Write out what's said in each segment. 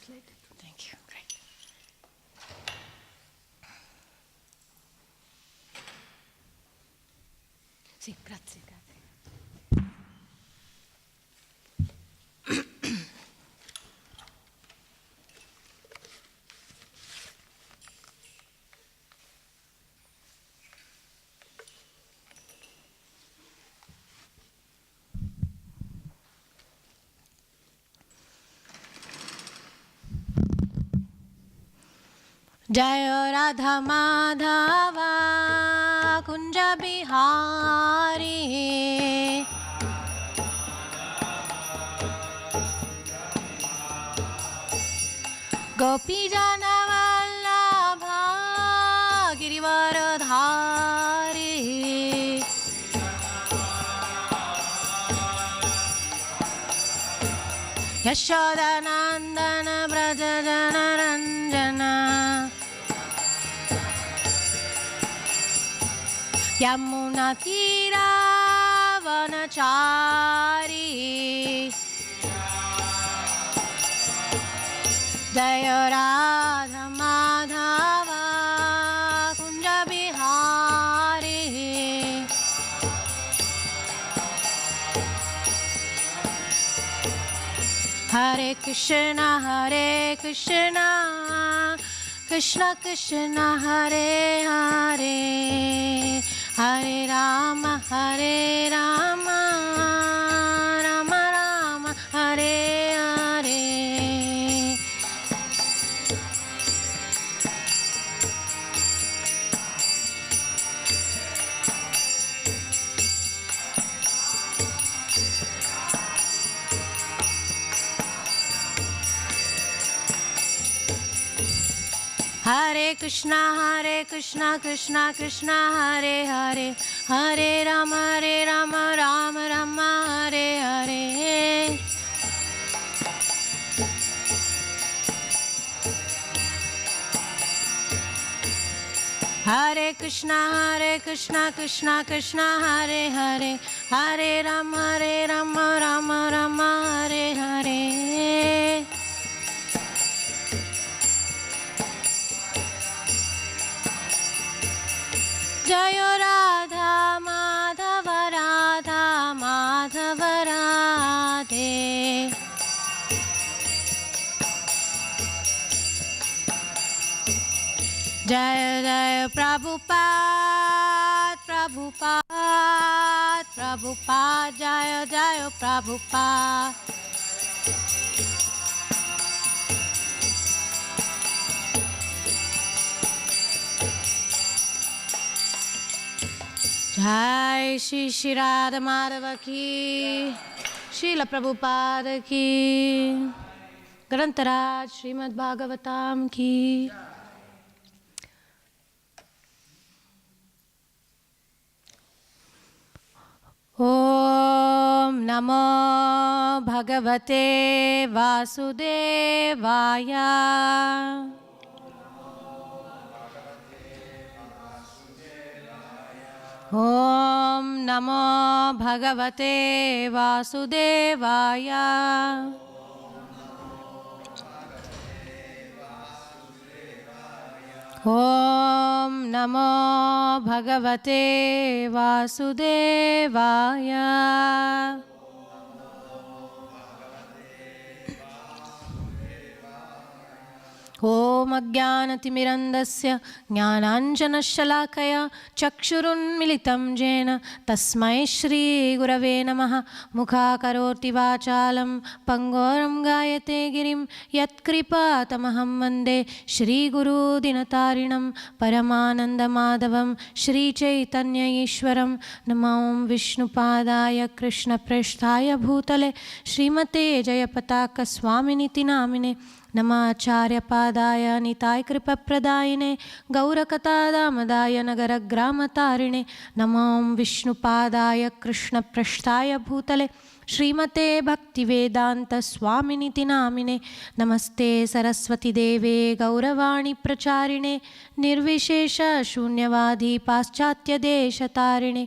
translate? Thank you. Great. Sì, grazie, grazie. जय राधा माधवा कुंज बिहारी गोपी जन वल्लभा गिरिवरधारी यशोदानंदन ब्रज जन रंजना यमुना तीरा वनचारी जय राधा माधवा कुंज बिहारी हरे कृष्ण कृष्ण कृष्ण हरे हरे हरे राम राम राम हरे हरे हरे कृष्णा कृष्णा कृष्ण हरे हरे हरे राम राम राम हरे हरे हरे कृष्णा कृष्ण कृष्ण हरे हरे हरे राम राम राम हरे हरे जय राधा माधव राधे जय जय प्रभुपाद जय जय प्रभुपाद जय श्री राधा माधव की श्रील प्रभुपाद की ग्रंथराज श्रीमद् भागवतम की ओम नमो भगवते वासुदेवाय ओम नमो भगवते वासुदेवाय ओम नमो भगवते वासुदेवाय ओम अज्ञानतिमिरन्धस्य ज्ञानाञ्जनशलाकया चक्षुरुन्मिलितं येन तस्मै श्रीगुरवे नमः मुखाकरोति वाचालं पङ्गोरं गायते गिरिं यत्कृपातमहं वन्दे श्रीगुरुदिनतारिणं परमानन्दमाधवं श्रीचैतन्य ईश्वरं नमो विष्णुपादाय कृष्णप्रेष्ठाय भूतले श्रीमते जयपताकस्वामिनिति नामिने नमाचार्यपादाय निताय कृपप्रदायिने गौरकथादामदाय नगरग्रामतारिणे नमो विष्णुपादाय कृष्णप्रेष्ठाय भूतले श्रीमते भक्तिवेदान्तस्वामिनिति नामिने नमस्ते सरस्वतीदेवे गौरवाणी प्रचारिणे निर्विशेष शून्यवादी पाश्चात्यदेशतारिणे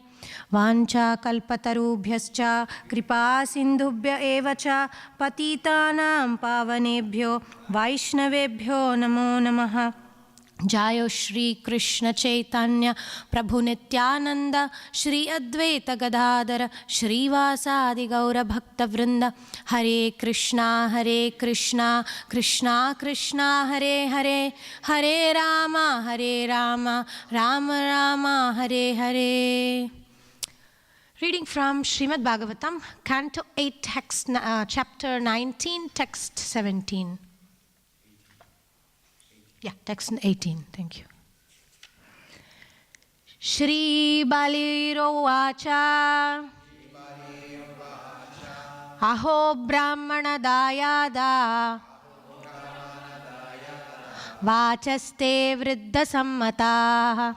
Vancha kalpatarubhyascha kripa sindhubhya eva cha patitanam pavanebhyo vaishnavebhyo namo namaha. Jayo Shri Krishna Chaitanya Prabhu Nityananda Shri Advaita Gadadara Shri Vasadi Gaura Bhakta Vrinda. Hare Krishna Krishna Krishna Hare Hare, Hare Rama Rama Rama Hare Hare. Reading from Srimad Bhagavatam, Canto 8, text, chapter 19, text 17. Yeah, text 18, thank you. Shri Balirovacha Aho Brahmana Dayada Vachaste Vriddha Sammata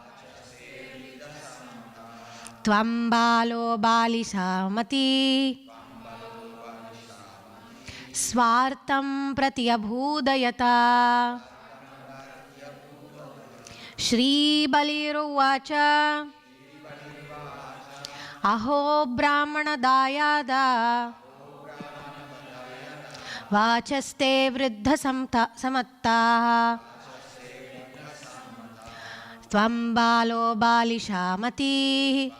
Tvam Balo Balisamati Swartam Pratyabhudayata. Shri Balirovacha Aho Brahmana Dayada Vachaste Vriddha Samatta Tvam Balo Balishamati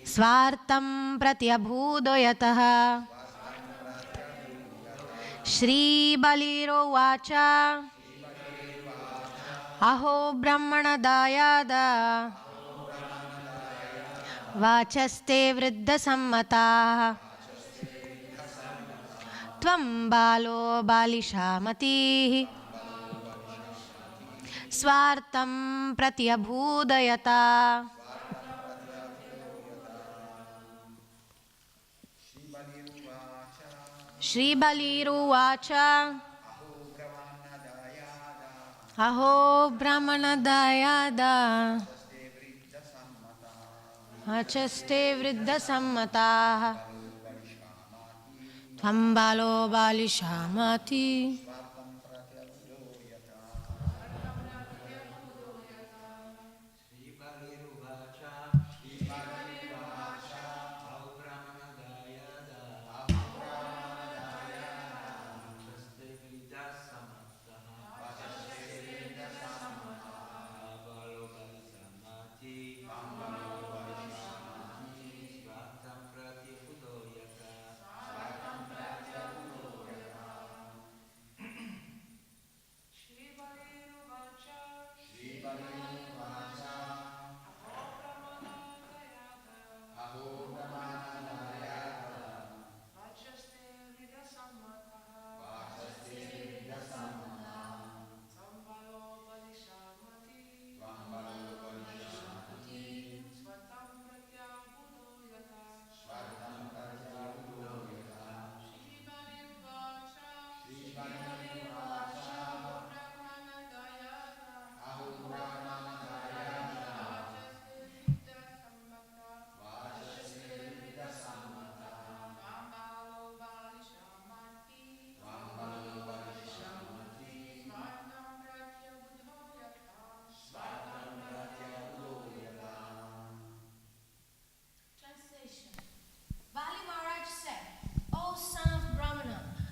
Swartam Pratyabhudayatah. Shri Balirovacha Aho Brahmana Dayada Vachaste Vriddha Sammata Tvam Balo Balishamati Swartam Pratyabhudayata. Shri Balirovacha Aho Brahmana Dayada Vachaste Vriddha Sammata Tvam Balo Balishamati.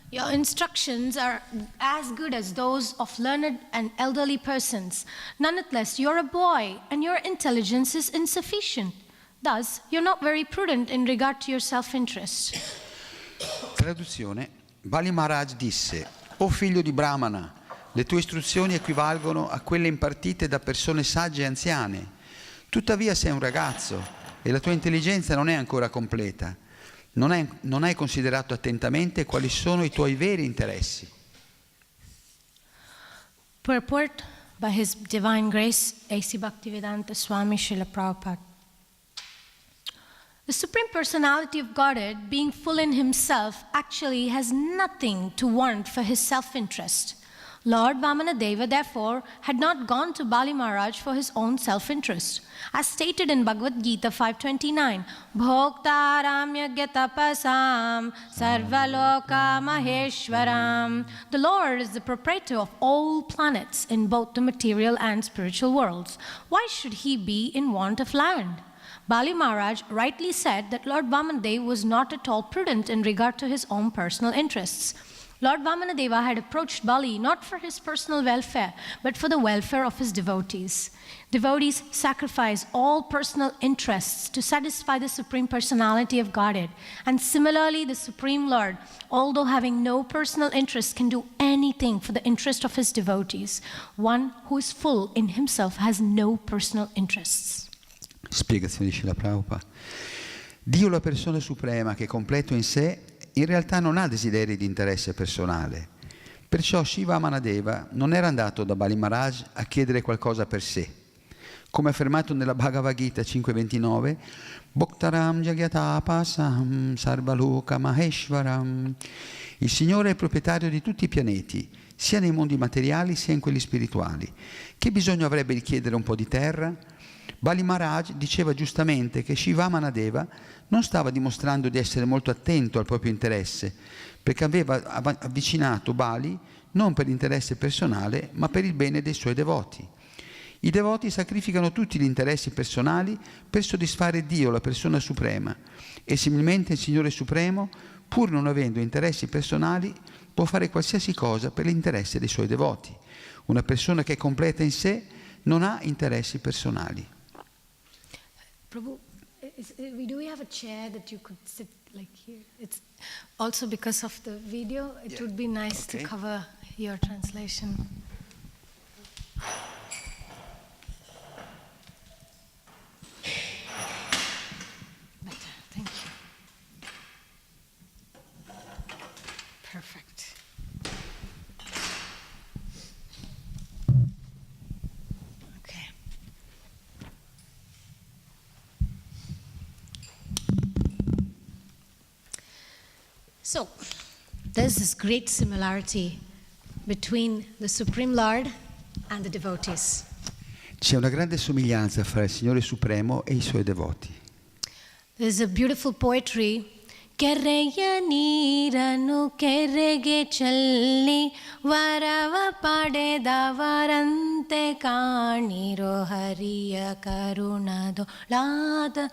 Your instructions are as good as those of learned and elderly persons. Nonetheless, you're a boy and your intelligence is insufficient. Thus, you're not very prudent in regard to your self-interest. Traduzione. Bali Maharaj disse: O figlio di Brahmana, le tue istruzioni equivalgono a quelle impartite da persone sagge e anziane. Tuttavia sei un ragazzo e la tua intelligenza non è ancora completa. Non hai considerato attentamente quali sono i tuoi veri interessi. Purport by His Divine Grace, A.C. Bhaktivedanta Swami Srila Prabhupada. The Supreme Personality of Godhead, being full in Himself, actually has nothing to want for His self-interest. Lord Vamanadeva, therefore, had not gone to Bali Maharaj for his own self-interest. As stated in Bhagavad Gita 5.29, Bhoktaram yagyatapasam sarvaloka maheshwaram. The Lord is the proprietor of all planets in both the material and spiritual worlds. Why should he be in want of land? Bali Maharaj rightly said that Lord Vamanadeva was not at all prudent in regard to his own personal interests. Lord Vamanadeva had approached Bali not for his personal welfare, but for the welfare of his devotees. Devotees sacrifice all personal interests to satisfy the Supreme Personality of Godhead. And similarly, the Supreme Lord, although having no personal interest, can do anything for the interest of his devotees. One who is full in himself has no personal interests. Spiegazione di Srila Prabhupada. Dio, la persona suprema che è completo in sé, in realtà non ha desideri di interesse personale. Perciò Shiva Manadeva non era andato da Bali Maharaj a chiedere qualcosa per sé. Come affermato nella Bhagavad Gita 5.29, Bhoktaram Jagyatapasam Sarvaloka Maheshwaram. Il Signore è proprietario di tutti i pianeti, sia nei mondi materiali sia in quelli spirituali. Che bisogno avrebbe di chiedere un po' di terra? Bali Maharaj diceva giustamente che Shiva Manadeva non stava dimostrando di essere molto attento al proprio interesse, perché aveva avvicinato Bali non per interesse personale, ma per il bene dei suoi devoti. I devoti sacrificano tutti gli interessi personali per soddisfare Dio, la persona suprema, e similmente il Signore Supremo, pur non avendo interessi personali, può fare qualsiasi cosa per l'interesse dei suoi devoti. Una persona che è completa in sé non ha interessi personali. Prabhu, do we have a chair that you could sit like here? It's also because of the video, it would be nice to cover your translation. Better, thank you. Perfect. Okay. So, there's this great similarity between the Supreme Lord and the devotees. C'è una grande somiglianza fra il Signore Supremo e i suoi devoti. There's a beautiful poetry. Kerreya neeranu kerrege challi varava padeda varante kaaniro hariya karunado lada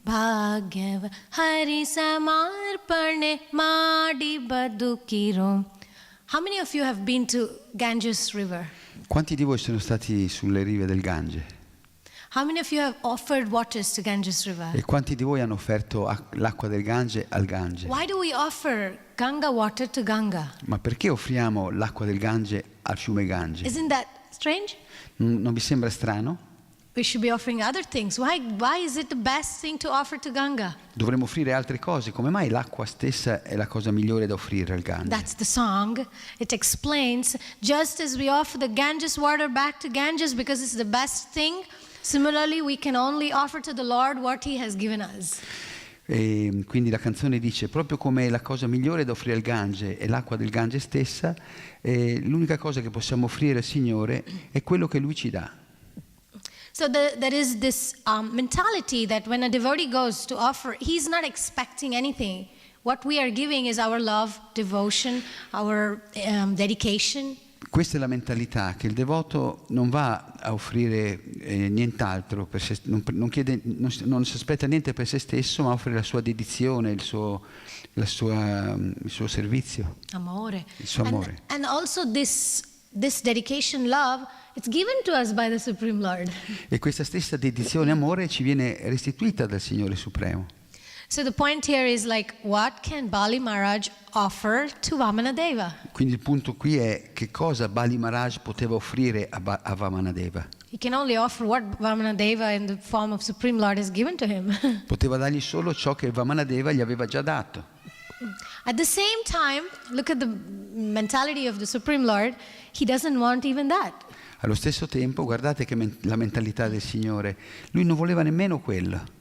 Bhagyav Hari Samarpane Madi Badukiro. How many of you have been to Ganges River? Quanti di voi sono stati sulle rive del Gange? How many of you have offered waters to Ganges River? E quanti di voi hanno offerto l'acqua del Gange al Gange? Why do we offer Ganga water to Ganga? Ma perché offriamo l'acqua del Gange al fiume Gange? Isn't that strange? Non vi sembra strano? We should be offering other things. Why is it the best thing to offer to Ganga? Dovremmo offrire altre cose. Come mai l'acqua stessa è la cosa migliore da offrire al Gange? That's the song. It explains, just as we offer the Ganges water back to Ganges because it's the best thing, similarly we can only offer to the Lord what He has given us. E quindi la canzone dice, proprio come la cosa migliore da offrire al Gange è l'acqua del Gange stessa, l'unica cosa che possiamo offrire al Signore è quello che Lui ci dà. So there is this mentality that when a devotee goes to offer, he's not expecting anything. What we are giving is our love, devotion, our dedication. Questa è la mentalità, che il devoto non va a offrire nient'altro, per se, non si aspetta niente per se stesso, ma offre la sua dedizione, il suo servizio, Amore. il suo amore. And also this dedication, love, it's given to us by the Supreme Lord. E questa stessa dedizione e amore ci viene restituita dal Signore Supremo. So the point here is like, what can Bali Maharaj offer to Vamanadeva? Quindi il punto qui è che cosa Bali Maharaj poteva offrire a Vamanadeva. He can only offer what Vamanadeva in the form of Supreme Lord has given to him. Poteva dargli solo ciò che Vamanadeva gli aveva già dato. At the same time, look at the mentality of the Supreme Lord. He doesn't want even that. Allo stesso tempo, guardate che la mentalità del Signore, lui non voleva nemmeno quello.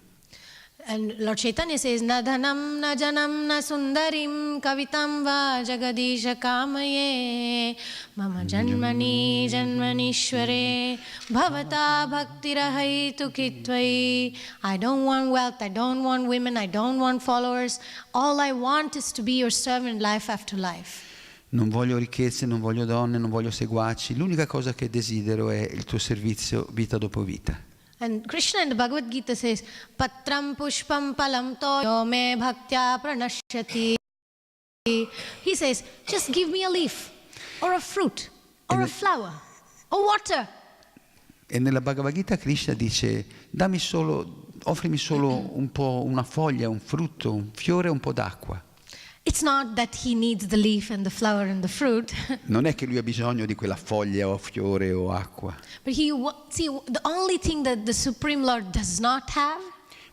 And Lord Chaitanya says, na dhanam na janam na sundarim kavitam va jagadisha kamaye mama janmani janmanishware bhavata bhaktirahaitu kitvai. I don't want wealth, I don't want women, I don't want followers. All I want is to be your servant life after life. Non voglio ricchezze, non voglio donne, non voglio seguaci. L'unica cosa che desidero è il tuo servizio vita dopo vita. And Krishna in the Bhagavad Gita says, Patram pushpam palam toyo me bhaktya pranashyati. He says, just give me a leaf, or a fruit, or a flower, or water. E nella Bhagavad Gita Krishna dice, offrimi solo un po', una foglia, un frutto, un fiore, un po' d'acqua. It's not that he needs the leaf and the flower and the fruit. Non è che lui ha bisogno di quella foglia o fiore o acqua. But the only thing that the Supreme Lord does not have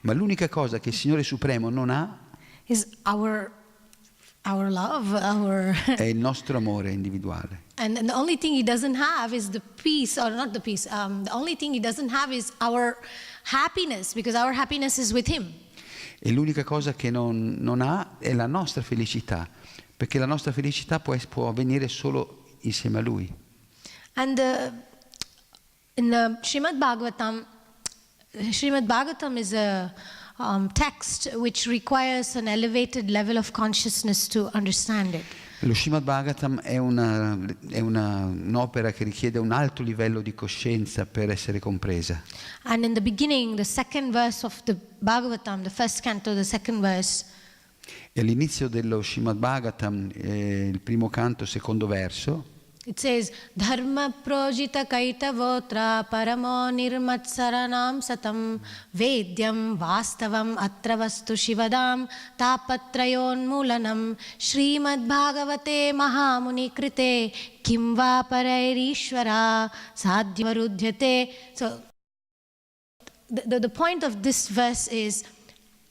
Ma l'unica cosa che il Signore Supremo non ha is our love, è il nostro amore individuale. And the only thing he doesn't have is the peace, or not the peace. The only thing he doesn't have is our happiness, because our happiness is with him. E l'unica cosa che non ha è la nostra felicità, perché la nostra felicità può avvenire solo insieme a Lui. And in Srimad Bhagavatam is a text which requires an elevated level of consciousness to understand it. Lo Srimad Bhagavatam è un'opera che richiede un alto livello di coscienza per essere compresa. And in the beginning, the second verse of the Bhagavatam, the first canto, the second verse. E all'inizio dello Srimad Bhagavatam, il primo canto, secondo verso, it says, Dharma projita kaitavotra paramo nirmatsaranam satam vedyam vastavam atravastu shivadam tapatrayon mulanam Srimad Bhagavate Mahamuni krite kim va parairishvara sadhyavarudhyate. So the point of this verse is,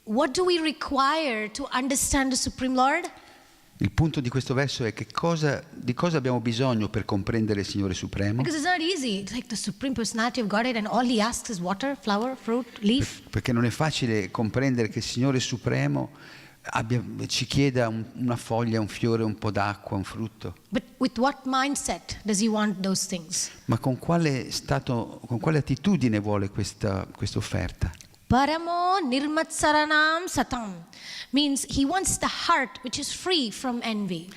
what do we require to understand the Supreme Lord? il punto di questo verso è di cosa abbiamo bisogno per comprendere il Signore Supremo. Because it's not easy. It's like the Supreme Personality of Godhead and all he asks is water, flower, fruit, leaf. Perché non è facile comprendere che il Signore Supremo ci chieda una foglia, un fiore, un po' d'acqua, un frutto. But with what mindset does he want those things? Ma con quale attitudine vuole questa offerta? Paramo nirmatsaranam satam means he wants the heart which is free from envy.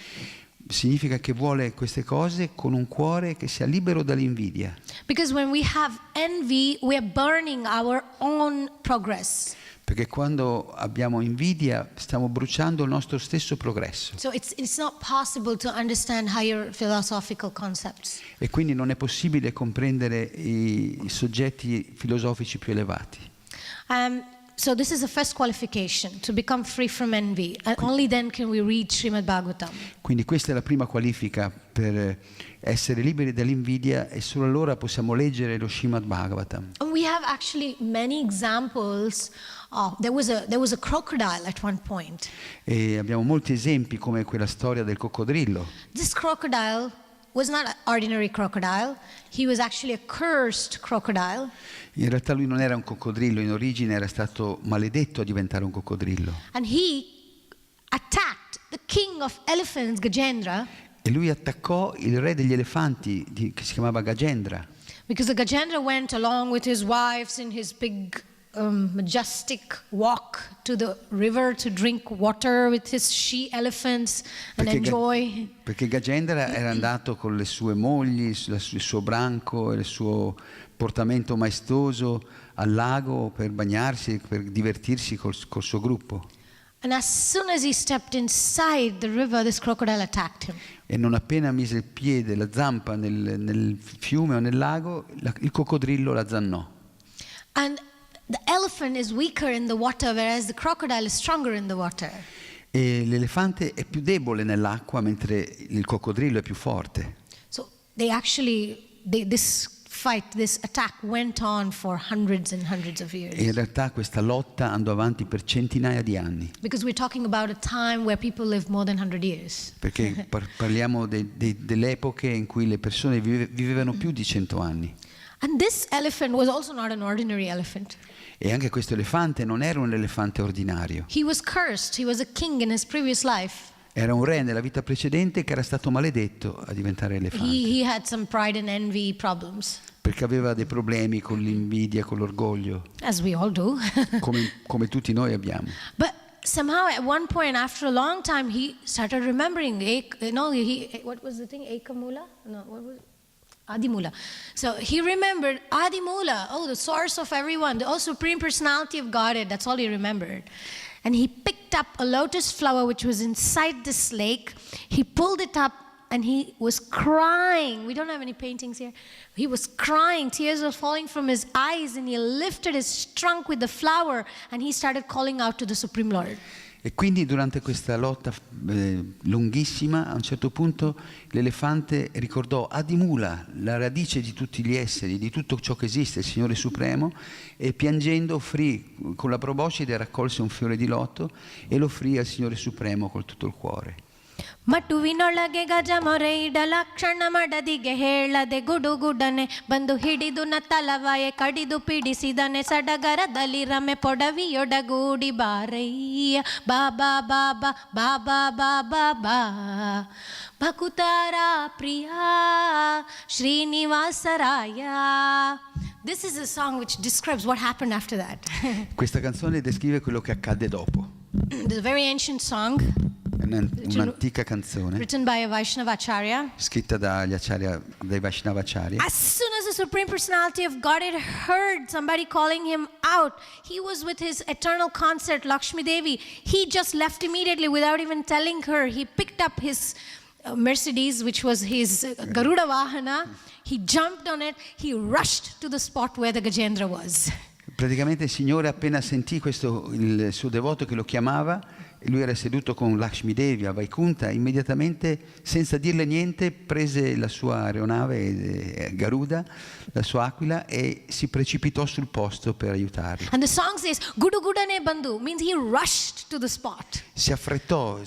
Significa che vuole queste cose con un cuore che sia libero dall'invidia. Because when we have envy, we are burning our own progress. Perché quando abbiamo invidia stiamo bruciando il nostro stesso progresso. So it's not possible to understand higher philosophical concepts. E quindi non è possibile comprendere i soggetti filosofici più elevati. So this is the first qualification, to become free from envy. And only then can we read Srimad Bhagavatam. Quindi questa è la prima qualifica per essere liberi dall'invidia, e solo allora possiamo leggere lo Srimad Bhagavatam. And we have actually many examples. There was a crocodile at one point. E abbiamo molti esempi, come quella storia del coccodrillo. This crocodile was not an ordinary crocodile. He was actually a cursed crocodile. In realtà lui non era un coccodrillo, in origine era stato maledetto a diventare un coccodrillo. And he attacked the king of elephants, Gajendra. E lui attaccò il re degli elefanti, che si chiamava Gajendra. Because the Gajendra went along with his wives in his big majestic walk to the river to drink water with his she-elephants and enjoy. Perché Gajendra era andato con le sue mogli, il suo branco e il suo portamento maestoso al lago per bagnarsi, per divertirsi col suo gruppo. And as soon as he stepped inside the river, this crocodile attacked him. E non appena mise il piede, la zampa nel fiume o nel lago, il coccodrillo la zannò. And the elephant is weaker in the water, whereas the crocodile is stronger in the water. E l'elefante è più debole nell'acqua, mentre il coccodrillo è più forte. So this attack went on for hundreds and hundreds of years. E in realtà questa lotta andò avanti per centinaia di anni. Because we're talking about a time where people live more than 100 years. Perché parliamo delle epoche in cui le persone vivevano più di 100 anni. And this elephant was also not an ordinary elephant. E anche questo elefante non era un elefante ordinario. He was cursed. He was a king in his previous life. Era un re nella vita precedente che era stato maledetto a diventare elefante. He had some pride and envy problems. Perché aveva dei problemi con l'invidia, con l'orgoglio, As we all do. come tutti noi abbiamo. But somehow at one point, after a long time, he started remembering, what was the thing? Ekamula? No, what was it? Adimula. So he remembered Adimula, the source of everyone, the Supreme Personality of Godhead. That's all he remembered. And he picked up a lotus flower which was inside this lake. He pulled it up and he was crying. We don't have any paintings here. He was crying. Tears were falling from his eyes, and he lifted his trunk with the flower and he started calling out to the Supreme Lord. E quindi durante questa lotta lunghissima, a un certo punto l'elefante ricordò Adimula, la radice di tutti gli esseri, di tutto ciò che esiste, il Signore Supremo, e piangendo offrì con la proboscide, raccolse un fiore di loto e lo offrì al Signore Supremo con tutto il cuore. ಮಟುವಿನೊಳಗೆ ಗಜ ಮೊರೆಯಿಡಲ ಕ್ಷಣ ಮಡದಿಗೆ ಹೇಳದೆ ಗುಡುಗುಡನೆ ಬಂದು ಹಿಡಿದು ನತ್ತಲವಾಯೆ ಕಡಿದು ಪೀಡಿಸಿದನೆ ಸಡಗರದಲ್ಲಿ ರಮೆ ಪೊಡವಿಯೊಡಗೂಡಿ ಬಾರಯ್ಯ ಬಾಬಾ ಬಾಬಾ ಬಾಬಾ ಬಾಬಾ ಬಾ ಭಕುತಾರ ಪ್ರಿಯ Srinivasaraya. This is a song which describes what happened after that. Questa canzone descrive quello che accadde dopo. It's a very ancient song. Un'antica canzone written by a Vaishnava Acharya. Scritta dai Vaishnava Acharya. As soon as the Supreme Personality of Godhead heard somebody calling him out, he was with his eternal consort, Lakshmi Devi. He just left immediately without even telling her. He picked up his Mercedes, which was his Garuda Vahana. He jumped on it. He rushed to the spot where the Gajendra was. Praticamente il Signore appena sentì il suo devoto che lo chiamava, e lui era seduto con Lakshmi Devi a Vaikunta, immediatamente, senza dirle niente, prese la sua aeronave Garuda, la sua aquila, e si precipitò sul posto per aiutarlo. And the song says, Gudu Gudane Bandhu, means he rushed to the spot. Si affrettò,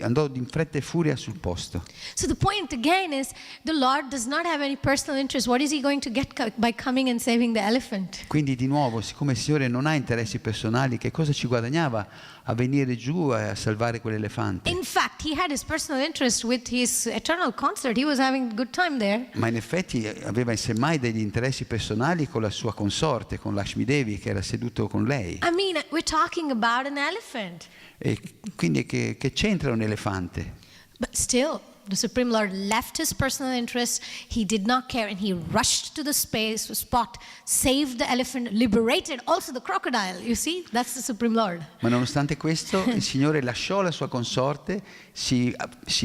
andò in fretta e furia sul posto. So the point again is, the Lord does not have any personal interest. What is he going to get by coming and saving the elephant? Quindi di nuovo, siccome il Signore non ha interessi personali, che cosa ci guadagnava a venire giù a salvare quell'elefante? In fact, he had his personal interest with his eternal consort. He was having a good time there. Ma in effetti aveva semmai degli interessi personali con la sua consorte, con Lakshmi Devi, che era seduto con lei. I mean, we're talking about an elephant. E quindi che c'entra un elefante? But still, the Supreme Lord left his personal interest. He did not care, and he rushed to the spot, saved the elephant, liberated also the crocodile. You see, that's the Supreme Lord. Ma nonostante questo, il Signore lasciò la sua consorte, si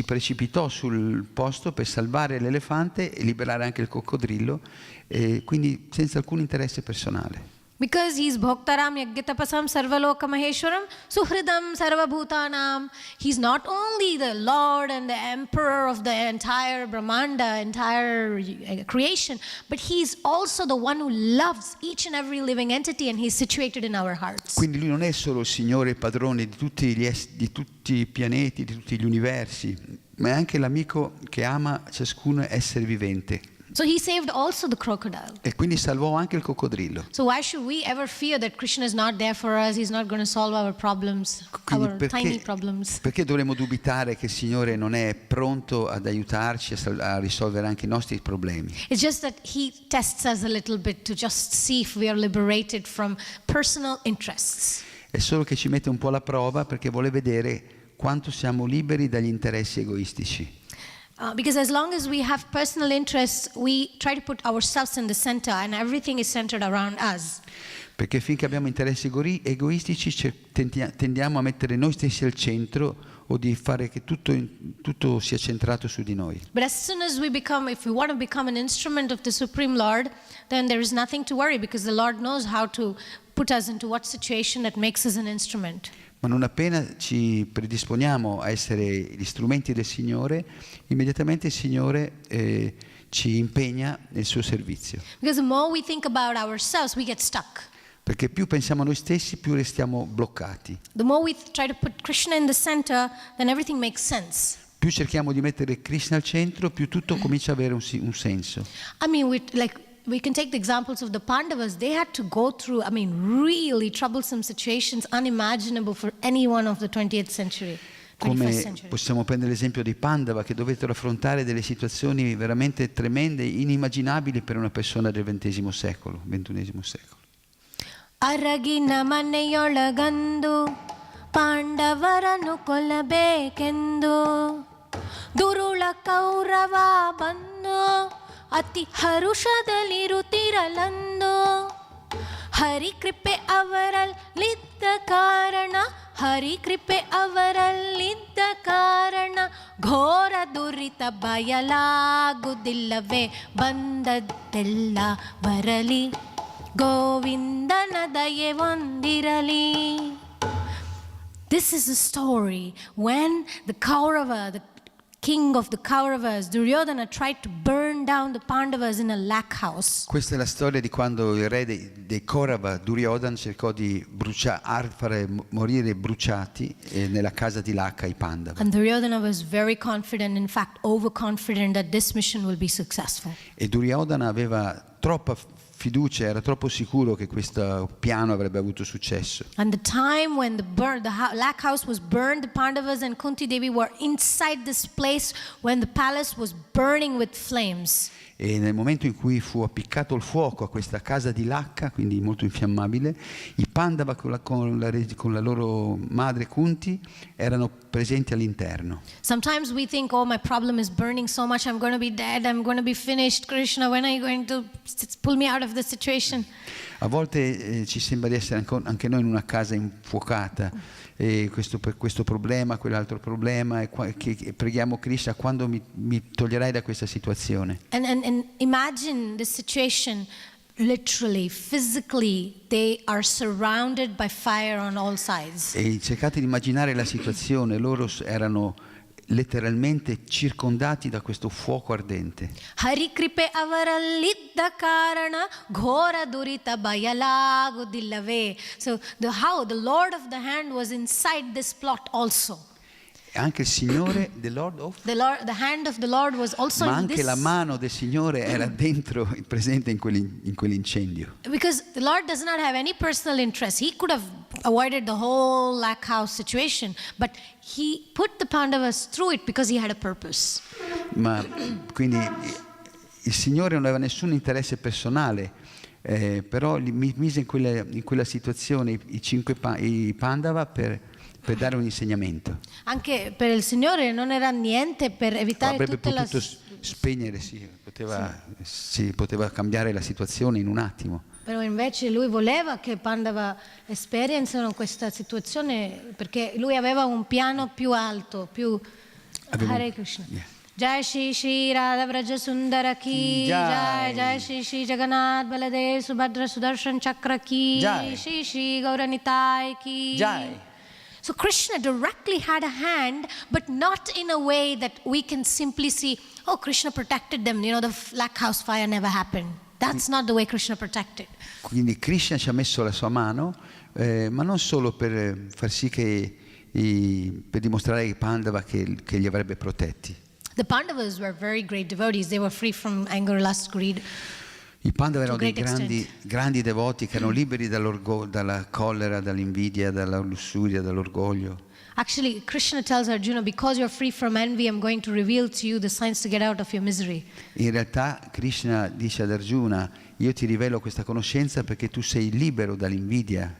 precipitò sul posto per salvare l'elefante e liberare anche il coccodrillo, e quindi senza alcun interesse personale. Because he's Bhoktaram Yajnatapasam Sarvaloka Maheshwaram Suhridam Sarvabhutanam. He's not only the Lord and the Emperor of the entire Brahmanda, entire creation, but he's also the one who loves each and every living entity, and he's situated in our hearts. Quindi lui non è solo il Signore e padrone di tutti i pianeti, di tutti gli universi, ma è anche l'amico che ama ciascun essere vivente. So he saved also the crocodile. E quindi salvò anche il coccodrillo. So why should we ever fear that Krishna is not there for us? He's not going to solve our problems, Quindi our tiny problems. Perché dovremmo dubitare che il Signore non è pronto ad aiutarci a risolvere anche i nostri problemi? It's just that he tests us a little bit to just see if we are liberated from personal interests. È solo che ci mette un po' alla prova, perché vuole vedere quanto siamo liberi dagli interessi egoistici. Because as long as we have personal interests, we try to put ourselves in the center, and everything is centered around us. Perché finché abbiamo interessi egoistici tendiamo a mettere noi stessi al centro, o di fare che tutto sia centrato su di noi. But as soon as if we want to become an instrument of the Supreme Lord, then there is nothing to worry, because the Lord knows how to put us into what situation that makes us an instrument. Ma non appena ci predisponiamo a essere gli strumenti del Signore, immediatamente il Signore ci impegna nel suo servizio. Because the more we think about ourselves, we get stuck. Perché più pensiamo a noi stessi, più restiamo bloccati. The more we try to put Krishna in the center, then everything makes sense. Più cerchiamo di mettere Krishna al centro, più tutto comincia ad avere un senso. I mean, we can take the examples of the Pandavas. They had to go through, really troublesome situations unimaginable for anyone of the 20th century. Come possiamo prendere l'esempio dei Pandava, che dovettero affrontare delle situazioni veramente tremende, inimmaginabili per una persona del XXI secolo. ಅರಗಿನ ಮನೆಯೊಳಗಂದು ಪಾಂಡವರನ್ನು ಕೊಲ್ಲಬೇಕೆಂದು ದುರುಳ ಕೌರವ ಬಂದು ಅತಿ ಹರುಷದಲ್ಲಿರುತ್ತಿರಲಂದು ಹರಿಕೃಪೆ ಅವರಲ್ಲಿದ್ದ ಕಾರಣ ಘೋರ ದುರಿತ ಬಯಲಾಗುವುದಿಲ್ಲವೇ ಬಂದದ್ದೆಲ್ಲ ಬರಲಿ ಗೋವಿಂದನ ದಯೆ ಹೊಂದಿರಲಿ. This is a story when the king of the Kauravas, Duryodhana, tried to burn down the Pandavas in a lac house. Questa è la storia di quando il re dei Kaurava, Duryodhana, cercò di fare morire bruciati nella casa di Laka i Pandava. And Duryodhana was very confident, in fact overconfident, that this mission will be successful. E Duryodhana aveva troppa fiducia, era troppo sicuro che questo piano avrebbe avuto successo. And the time when the lac house was burned, the Pandavas and Kunti Devi were inside this place when the palace was burning with flames. E nel momento in cui fu appiccato il fuoco a questa casa di lacca, quindi molto infiammabile, i Pandava con la loro madre Kunti erano presenti all'interno. Sometimes we think, oh, my problem is burning so much, I'm going to be dead, I'm going to be finished. Krishna, when are you going to pull me out of this situation? A volte ci sembra di essere anche noi in una casa infuocata, per questo problema, quell'altro problema, e preghiamo Krishna, quando mi toglierai da questa situazione. And imagine the situation, literally, physically, they are surrounded by fire on all sides. E cercate di immaginare la situazione, loro erano letteralmente circondati da questo fuoco ardente. ಹರಿಕೃಪೆ ಅವರಲ್ಲಿದ್ದ ಕಾರಣ ಘೋರ ದುರಿತ ಬಯಲಾಗುವುದಿಲ್ಲವೇ. So the Lord of the hand was inside this plot also. Anche il Signore, the hand of the Lord was also ma in anche this. la mano del Signore era dentro, presente in quell'incendio. Because the Lord does not have any personal interest. He could have avoided the whole lac house situation, but he put the Pandavas through it because he had a purpose. Ma quindi il Signore non aveva nessun interesse personale, però li mise in quella situazione i Pandava per dare un insegnamento. Anche per il Signore non era niente per evitare avrebbe tutte le potuto spegnere, poteva cambiare la situazione in un attimo. Però invece lui voleva che Pandava esperienzino questa situazione perché lui aveva un piano più alto, più Hare Krishna. Yeah. Jai Shri Radha VRAJASUNDARA ki Jai. Jai Shri Jagannath Baladev Subhadra Sudarshan Chakra ki Jai. Shri Gauranitai ki Jai. So Krishna directly had a hand, but not in a way that we can simply see, oh, Krishna protected them, the lac house fire never happened. That's not the way Krishna protected. Quindi Krishna ci ha messo la sua mano, ma non solo per far sì per dimostrare ai Pandava che li avrebbe protetti. The Pandavas were very great devotees. They were free from anger, lust, greed. I Pandava erano dei grandi devoti che erano liberi dalla collera, dall'invidia, dalla lussuria, dall'orgoglio. Actually, Krishna tells Arjuna, because you're free from envy, I'm going to reveal to you the signs to get out of your misery. In realtà Krishna dice ad Arjuna, io ti rivelo questa conoscenza perché tu sei libero dall'invidia.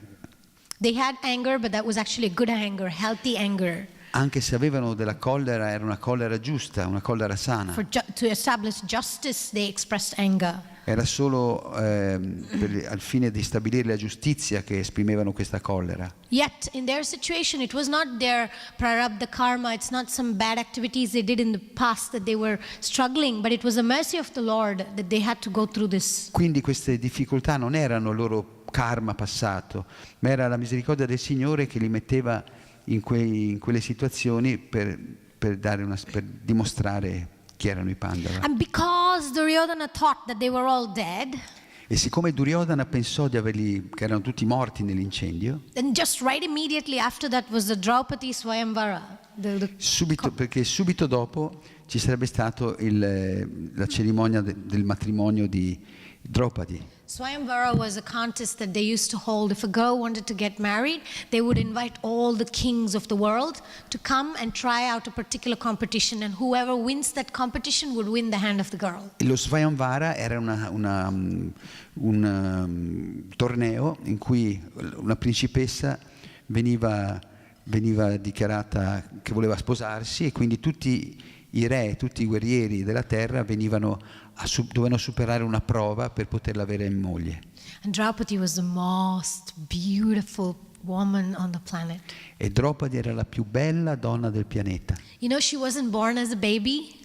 They had anger, but that was actually a good anger, healthy anger. Anche se avevano della collera, era una collera giusta, una collera sana. To establish justice, they expressed anger. Era solo al fine di stabilire la giustizia che esprimevano questa collera. Yet in their situation it was not their prarabdha karma, it's not some bad activities they did in the past that they were struggling, but it was the mercy of the Lord that they had to go through this. Quindi queste difficoltà non erano il loro karma passato, ma era la misericordia del Signore che li metteva in quelle situazioni per dimostrare chi erano i Pandava. And because Duryodhana thought that they were all dead, e siccome Duryodhana pensò che erano tutti morti nell'incendio, then just right immediately after that was the Draupadi Swayamvara. Perché subito dopo ci sarebbe stato la cerimonia del matrimonio di Draupadi. Swayamvara was a contest that they used to hold. If a girl wanted to get married, they would invite all the kings of the world to come and try out a particular competition, and whoever wins that competition would win the hand of the girl. E lo Swayamvara era un torneo in cui una principessa veniva dichiarata che voleva sposarsi, e quindi tutti i re, tutti i guerrieri della terra dovevano superare una prova per poterla avere in moglie. And Draupadi was the most beautiful woman on the planet. E Draupadi era la più bella donna del pianeta. You know, she wasn't born as a baby.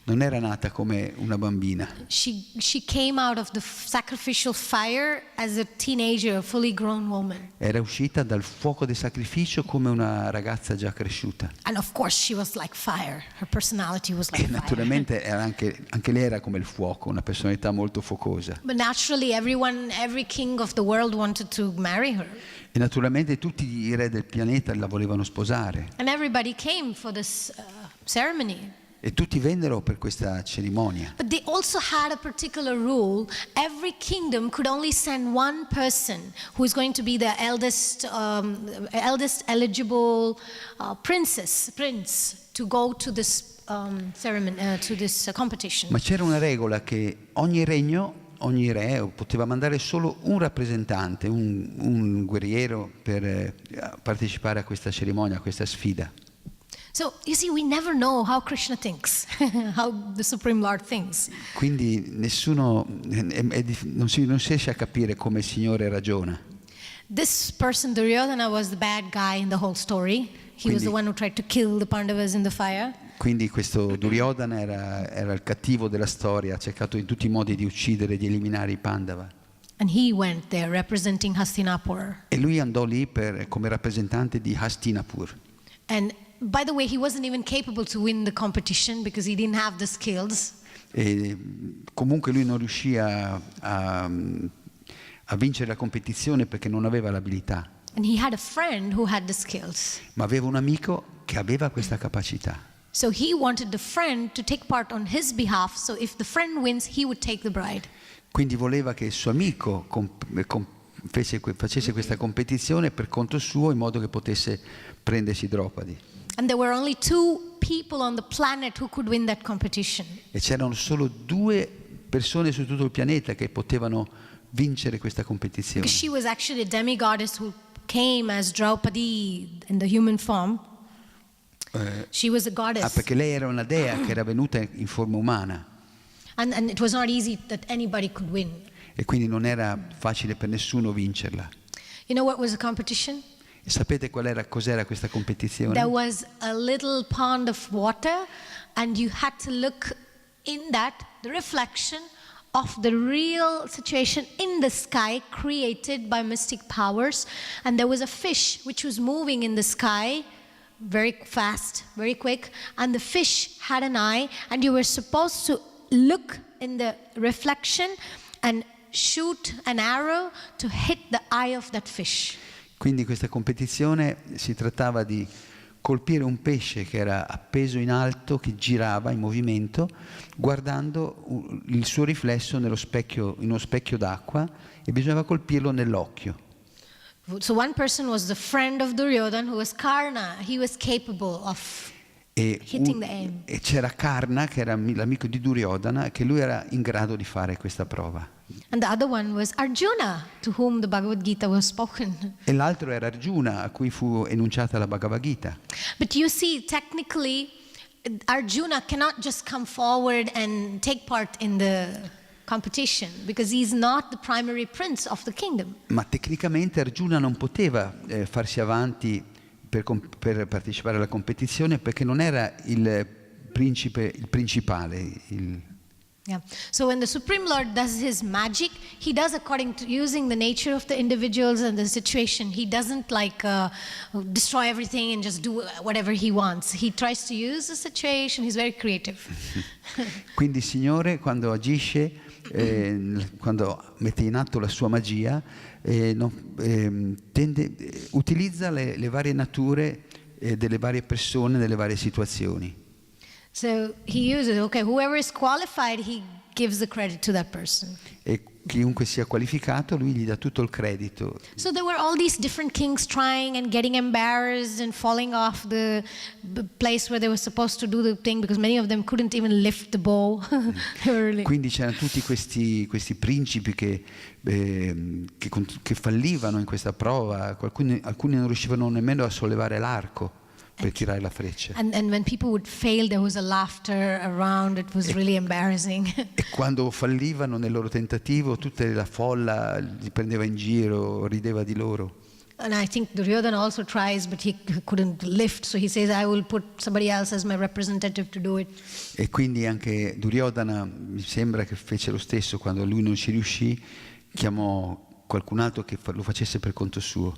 Non era nata come una bambina. She came out of the sacrificial fire as a teenager, a fully grown woman. Era uscita dal fuoco del sacrificio come una ragazza già cresciuta. And of course she was like fire. Her personality was like E fire. naturalmente anche lei era come il fuoco, una personalità molto focosa. But naturally every king of the world wanted to marry her. E naturalmente tutti i re del pianeta la volevano sposare. And everybody came for this ceremony. E tutti vennero per questa cerimonia. But they also had a particular rule. Every kingdom could only send one person who is going to be the eldest eligible prince to go to this ceremony, to this competition. Ma c'era una regola che ogni re poteva mandare solo un rappresentante, un guerriero per partecipare a questa cerimonia, a questa sfida. So, you see, we never know how Krishna thinks, how the Supreme Lord thinks. Quindi non si riesce a capire come il Signore ragiona. This person, Duryodhana, was the bad guy in the whole story. He was the one who tried to kill the Pandavas in the fire. Quindi questo Duryodhana era il cattivo della storia, ha cercato in tutti i modi di uccidere, di eliminare i Pandava. And he went there representing Hastinapur. E lui andò lì come rappresentante di Hastinapur. And by the way, he wasn't even capable to win the competition because he didn't have the skills. E comunque lui non riuscì a vincere la competizione perché non aveva l'abilità. And he had a friend who had the skills. Ma aveva un amico che aveva questa capacità. So he wanted the friend to take part on his behalf, so if the friend wins, he would take the bride. Quindi voleva che il suo amico facesse questa competizione per conto suo, in modo che potesse prendersi Draupadi. And there were only 2 people on the planet who could win that competition. E c'erano solo 2 persone su tutto il pianeta che potevano vincere questa competizione. Because she was actually a demigoddess who came as Draupadi in the human form. She was a goddess. Perché lei era una dea che era venuta in forma umana. And it was not easy that anybody could win. E quindi non era facile per nessuno vincerla. You know what was the competition? E sapete cos'era questa competizione? There was a little pond of water, and you had to look in that, the reflection of the real situation in the sky created by mystic powers. And there was a fish which was moving in the sky very fast, very quick, and the fish had an eye, and you were supposed to look in the reflection and shoot an arrow to hit the eye of that fish. Quindi questa competizione si trattava di colpire un pesce che era appeso in alto, che girava in movimento, guardando il suo riflesso in uno specchio d'acqua, e bisognava colpirlo nell'occhio. So one person was the friend of Duryodhana, who was Karna. He was capable of hitting the aim. E c'era Karna, che era l'amico di Duryodhana, che lui era in grado di fare questa prova. And the other one was Arjuna, to whom the Bhagavad Gita was spoken. E l'altro era Arjuna, a cui fu enunciata la Bhagavad Gita. But you see, technically, Arjuna cannot just come forward and take part in the competition, because he's not the primary prince of the kingdom. Ma tecnicamente Arjuna non poteva farsi avanti per partecipare alla competizione, perché non era il principale. Yeah. So when the Supreme Lord does his magic, he does according to using the nature of the individuals and the situation. He doesn't destroy everything and just do whatever he wants. He tries to use the situation. He's very creative. Quindi il Signore, quando agisce, quando mette in atto la sua magia, utilizza le varie nature delle varie persone nelle varie situazioni. So he uses, whoever is qualified, he gives the credit to that person. E chiunque sia qualificato, lui gli dà tutto il credito. So there were all these different kings trying and getting embarrassed and falling off the place where they were supposed to do the thing, because many of them couldn't even lift the bow. Quindi c'erano tutti questi principi che fallivano in questa prova, alcuni non riuscivano nemmeno a sollevare l'arco per tirare la freccia. And when people would fail, there was a laughter around. It was really embarrassing. E quando fallivano nel loro tentativo, tutta la folla li prendeva in giro, rideva di loro. And I think Duryodhana also tries, but he couldn't lift, so he says, I will put somebody else as my representative to do it. E quindi anche Duryodhana, mi sembra che fece lo stesso, quando lui non ci riuscì, chiamò qualcun altro che lo facesse per conto suo.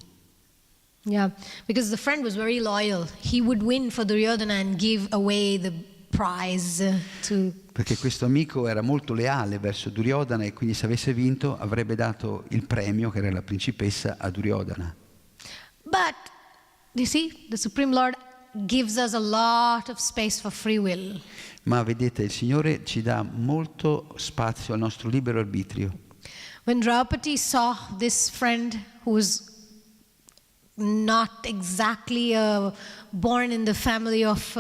Yeah, because the friend was very loyal. He would win for Duryodhana and give away the prize to... Perché questo amico era molto leale verso Duryodhana e quindi se avesse vinto avrebbe dato il premio, che era la principessa, a Duryodhana. But, you see, the Supreme Lord gives us a lot of space for free will. Ma vedete, il Signore ci dà molto spazio al nostro libero arbitrio. When Draupadi saw this friend who was not exactly born in the family of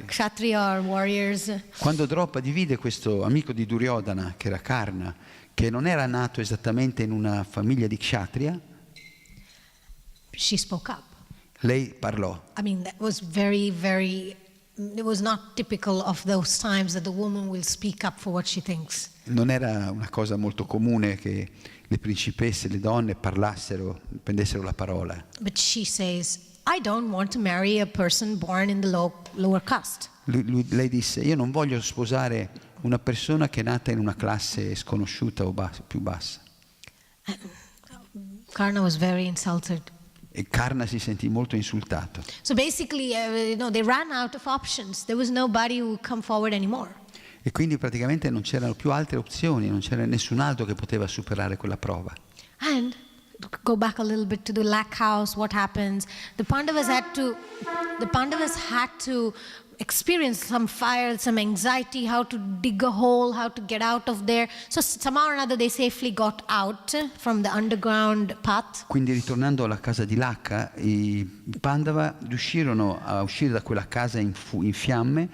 Kshatriya or warriors. Quando Draupadi vide questo amico di Duryodhana, che era Karna, che non era nato esattamente in una famiglia di Kshatriya, She spoke up. lei parlò. I mean, that was very, very, it was not typical of those times that the woman will speak up for what she thinks. Non era una cosa molto comune che le principesse, le donne parlassero, prendessero la parola. But she says, I don't want to marry a person born in the lower caste. Lei disse, io non voglio sposare una persona che è nata in una classe sconosciuta o più bassa. And Karna was very insulted. E Karna si sentì molto insultato. So basically, they ran out of options. There was nobody who would come forward anymore. E quindi praticamente non c'erano più altre opzioni, non c'era nessun altro che poteva superare quella prova. And go back a little bit to the Lakh house. What happens? The Pandavas had to experience some fire, some anxiety, how to dig a hole, how to get out of there. So somehow or another they safely got out from the underground path. Quindi ritornando alla casa di Lakha, i Pandava riuscirono a uscire da quella casa in fiamme,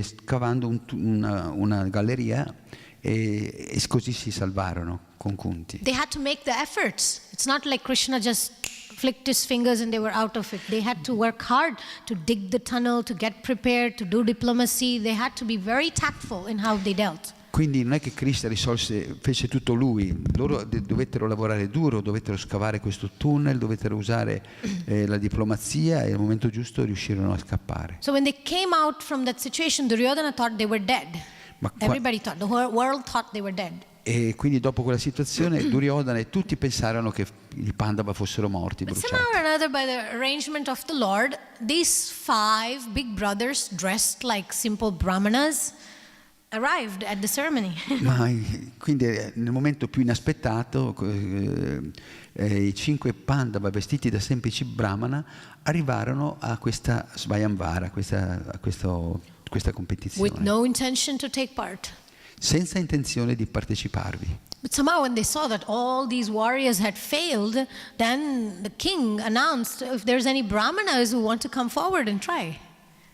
scavando una galleria e così si salvarono con Kunti. They had to make the efforts. It's not like Krishna just flicked his fingers and they were out of it. They had to work hard to dig the tunnel, to get prepared, to do diplomacy. They had to be very tactful in how they dealt. Quindi non è che Krishna fece tutto lui, loro dovettero lavorare duro, dovettero scavare questo tunnel, dovettero usare la diplomazia e al momento giusto riuscirono a scappare. So when they came out from that situation, Duryodhana thought they were dead. Everybody thought, the whole world thought they were dead. E quindi dopo quella situazione Duryodhana e tutti pensarono che i Pandava fossero morti, But bruciati. somehow or another, by the arrangement of the Lord, these 5 big brothers dressed like simple brahmanas arrived at the ceremony. Ma quindi nel momento più inaspettato i 5 Pandava vestiti da semplici brahmana arrivarono a questa Svayamvara, a questa competizione. With no intention to take part. Senza intenzione di parteciparvi. But somehow when they saw that all these warriors had failed, then the king announced if there's any brahmanas who want to come forward and try.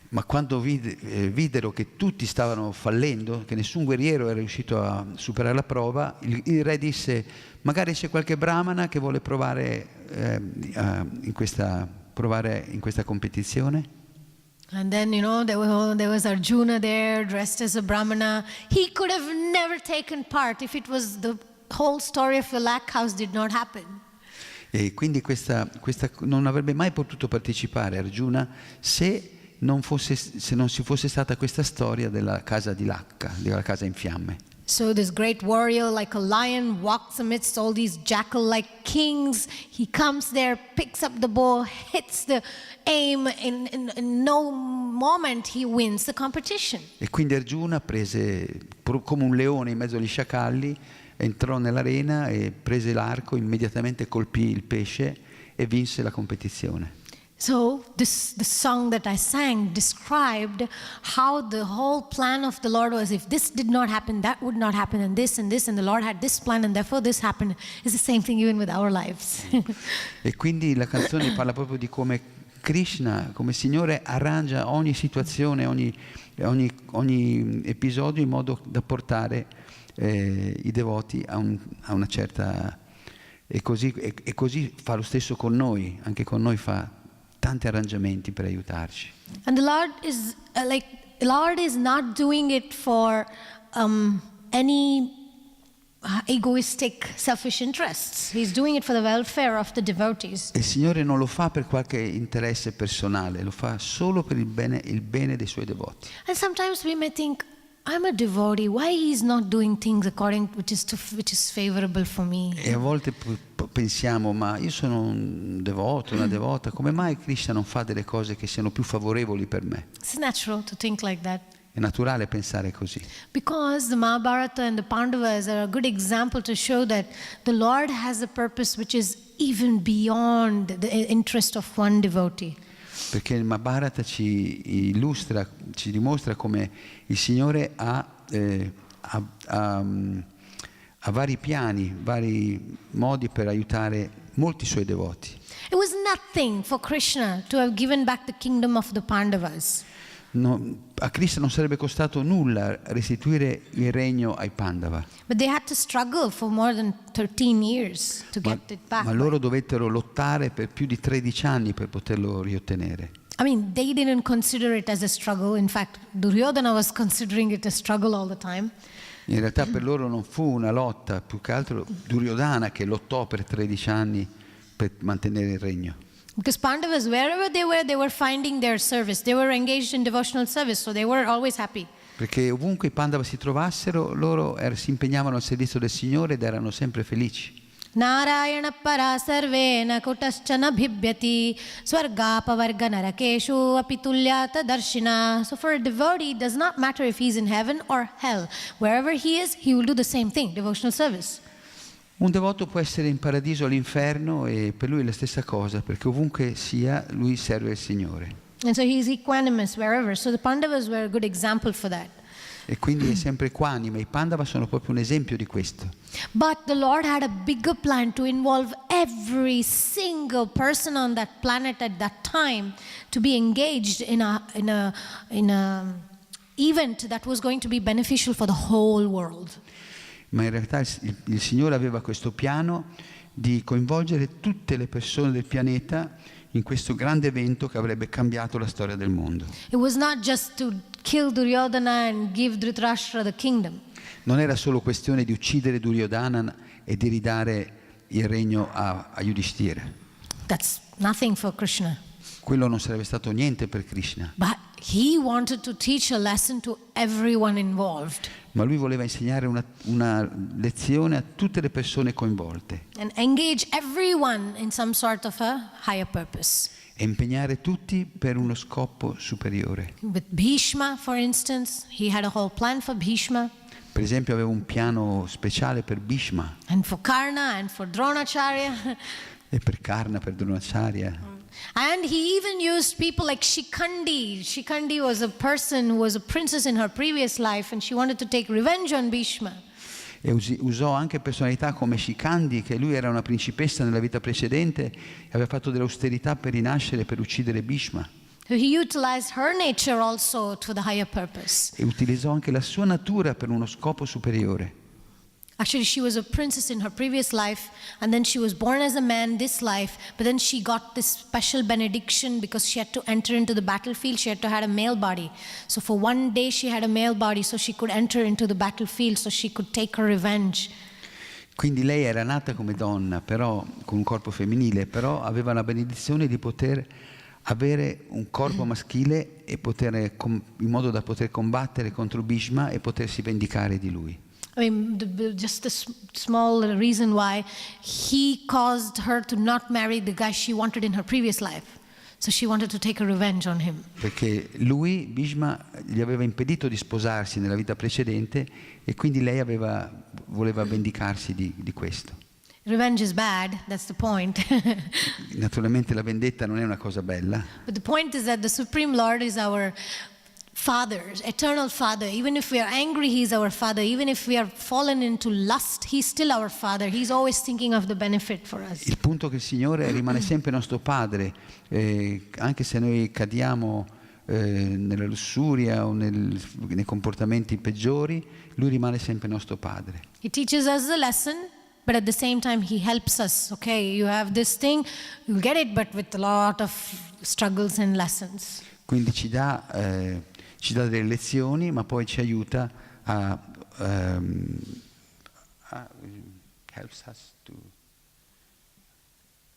Ma quando videro che tutti stavano fallendo, che nessun guerriero era riuscito a superare la prova, il re disse, magari c'è qualche brahmana che vuole provare in questa competizione? And then, there was Arjuna there, dressed as a brahmana. He could have never taken part if it was the whole story of the Lakh house did not happen. E quindi non avrebbe mai potuto partecipare Arjuna se non ci fosse stata questa storia della casa di Lakha, della casa in fiamme. So this great warrior, like a lion, walks amidst all these jackal-like kings. He comes there, picks up the bow, hits the aim. In no moment he wins the competition. E quindi Arjuna prese come un leone in mezzo agli sciacalli, entrò nell'arena e prese l'arco, immediatamente colpì il pesce e vinse la competizione. So the song that I sang described how the whole plan of the Lord was, if this did not happen, that would not happen, and this, and the Lord had this plan, and therefore this happened. It's the same thing even with our lives. E quindi la canzone parla proprio di come Krishna, come Signore, arrangia ogni situazione, ogni episodio in modo da portare i devoti a una certa... E così fa lo stesso con noi, anche con noi fa tanti arrangiamenti per aiutarci. And the Lord is not doing it for any egoistic, selfish interests. He's doing it for the welfare of the devotees. E il Signore non lo fa per qualche interesse personale, lo fa solo per il bene dei suoi devoti. And sometimes we may think, I'm a devotee, why he's not doing things which is favorable for me? E a volte pensiamo, ma io sono un devoto, una devota, come mai Krishna non fa delle cose che siano più favorevoli per me? It's natural to think like that. È naturale pensare così. Because the Mahabharata and the Pandavas are a good example to show that the Lord has a purpose which is even beyond the interest of one devotee. Perché il Mahabharata ci dimostra come il Signore ha vari piani, vari modi per aiutare molti suoi devoti. It was nothing for Krishna to have given back the kingdom of the Pandavas. A Krishna non sarebbe costato nulla restituire il regno ai Pandava. But they had to struggle for more than 13 years to get it back. Ma loro dovettero lottare per più di 13 anni per poterlo riottenere. I mean, they didn't consider it as a struggle. In fact, Duryodhana was considering it a struggle all the time. In realtà per loro non fu una lotta, più che altro Duryodhana che lottò per 13 anni per mantenere il regno. Because Pandavas, wherever they were finding their service. They were engaged in devotional service, so they were always happy. Perché ovunque i Pandava si trovassero, loro si impegnavano al servizio del Signore ed erano sempre felici. Narayana para sarvena kutaschana bhibhyati swargapavarga narakeshu apitulyata darshina. So for a devotee, it does not matter if he's in heaven or hell. Wherever he is, he will do the same thing, devotional service. Un devoto può essere in paradiso o all'inferno e per lui è la stessa cosa, perché ovunque sia, lui serve il Signore. And so he's equanimous wherever. So the Pandavas were a good example for that. E quindi è sempre equanime. I Pandava sono proprio un esempio di questo. But the Lord had a bigger plan to involve every single person on that planet at that time to be engaged in a event that was going to be beneficial for the whole world. Ma in realtà il Signore aveva questo piano di coinvolgere tutte le persone del pianeta in questo grande evento che avrebbe cambiato la storia del mondo. It was not just to kill Duryodhana and give Dhritarashtra the kingdom. Non era solo questione di uccidere Duryodhana e di ridare il regno a Yudhishthira. That's nothing for Krishna. Quello non sarebbe stato niente per Krishna. But he wanted to teach a lesson to everyone involved. Ma lui voleva insegnare una lezione a tutte le persone coinvolte. And engage everyone in some sort of a higher purpose. E impegnare tutti per uno scopo superiore. With Bhishma, for instance, he had a whole plan for Bhishma. Per esempio aveva un piano speciale per Bhishma. And for Karna and for Dronacharya. E per Karna, per Dronacharya. And he even used people like Shikhandi. Shikhandi was a person who was a princess in her previous life and she wanted to take revenge on Bhishma. E usò anche personalità come Shikhandi, che lui era una principessa nella vita precedente e aveva fatto dell'austerità per rinascere, per uccidere Bhishma. So he utilized her nature also to the higher purpose. E utilizzò anche la sua natura per uno scopo superiore. Actually, she was a princess in her previous life, and then she was born as a man this life, but then she got this special benediction because she had to enter into the battlefield. She had to have a male body. So for one day she had a male body so she could enter into the battlefield, so she could take her revenge. Quindi lei era nata come donna, però con un corpo femminile, però aveva la benedizione di poter avere un corpo maschile e in modo da poter combattere contro Bhishma e potersi vendicare di lui. I mean, just a small reason why he caused her to not marry the guy she wanted in her previous life. So she wanted to take a revenge on him. Perché lui, Bhishma, gli aveva impedito di sposarsi nella vita precedente e quindi lei voleva vendicarsi di questo. It revenge is bad, that's the point. Naturalmente la vendetta non è una cosa bella. But the point is that the Supreme Lord is our Father, eternal Father. Even if we are angry, He's our Father. Even if we are fallen into lust, He's still our Father. He's always thinking of the benefit for us. Il punto è che il Signore rimane sempre nostro Padre, anche se noi cadiamo nella lussuria o nei comportamenti peggiori, Lui rimane sempre nostro Padre. He teaches us the lesson, but at the same time He helps us. Okay, you have this thing, you'll get it, but with a lot of struggles and lessons. Quindi ci dà delle lezioni, ma poi ci aiuta helps us to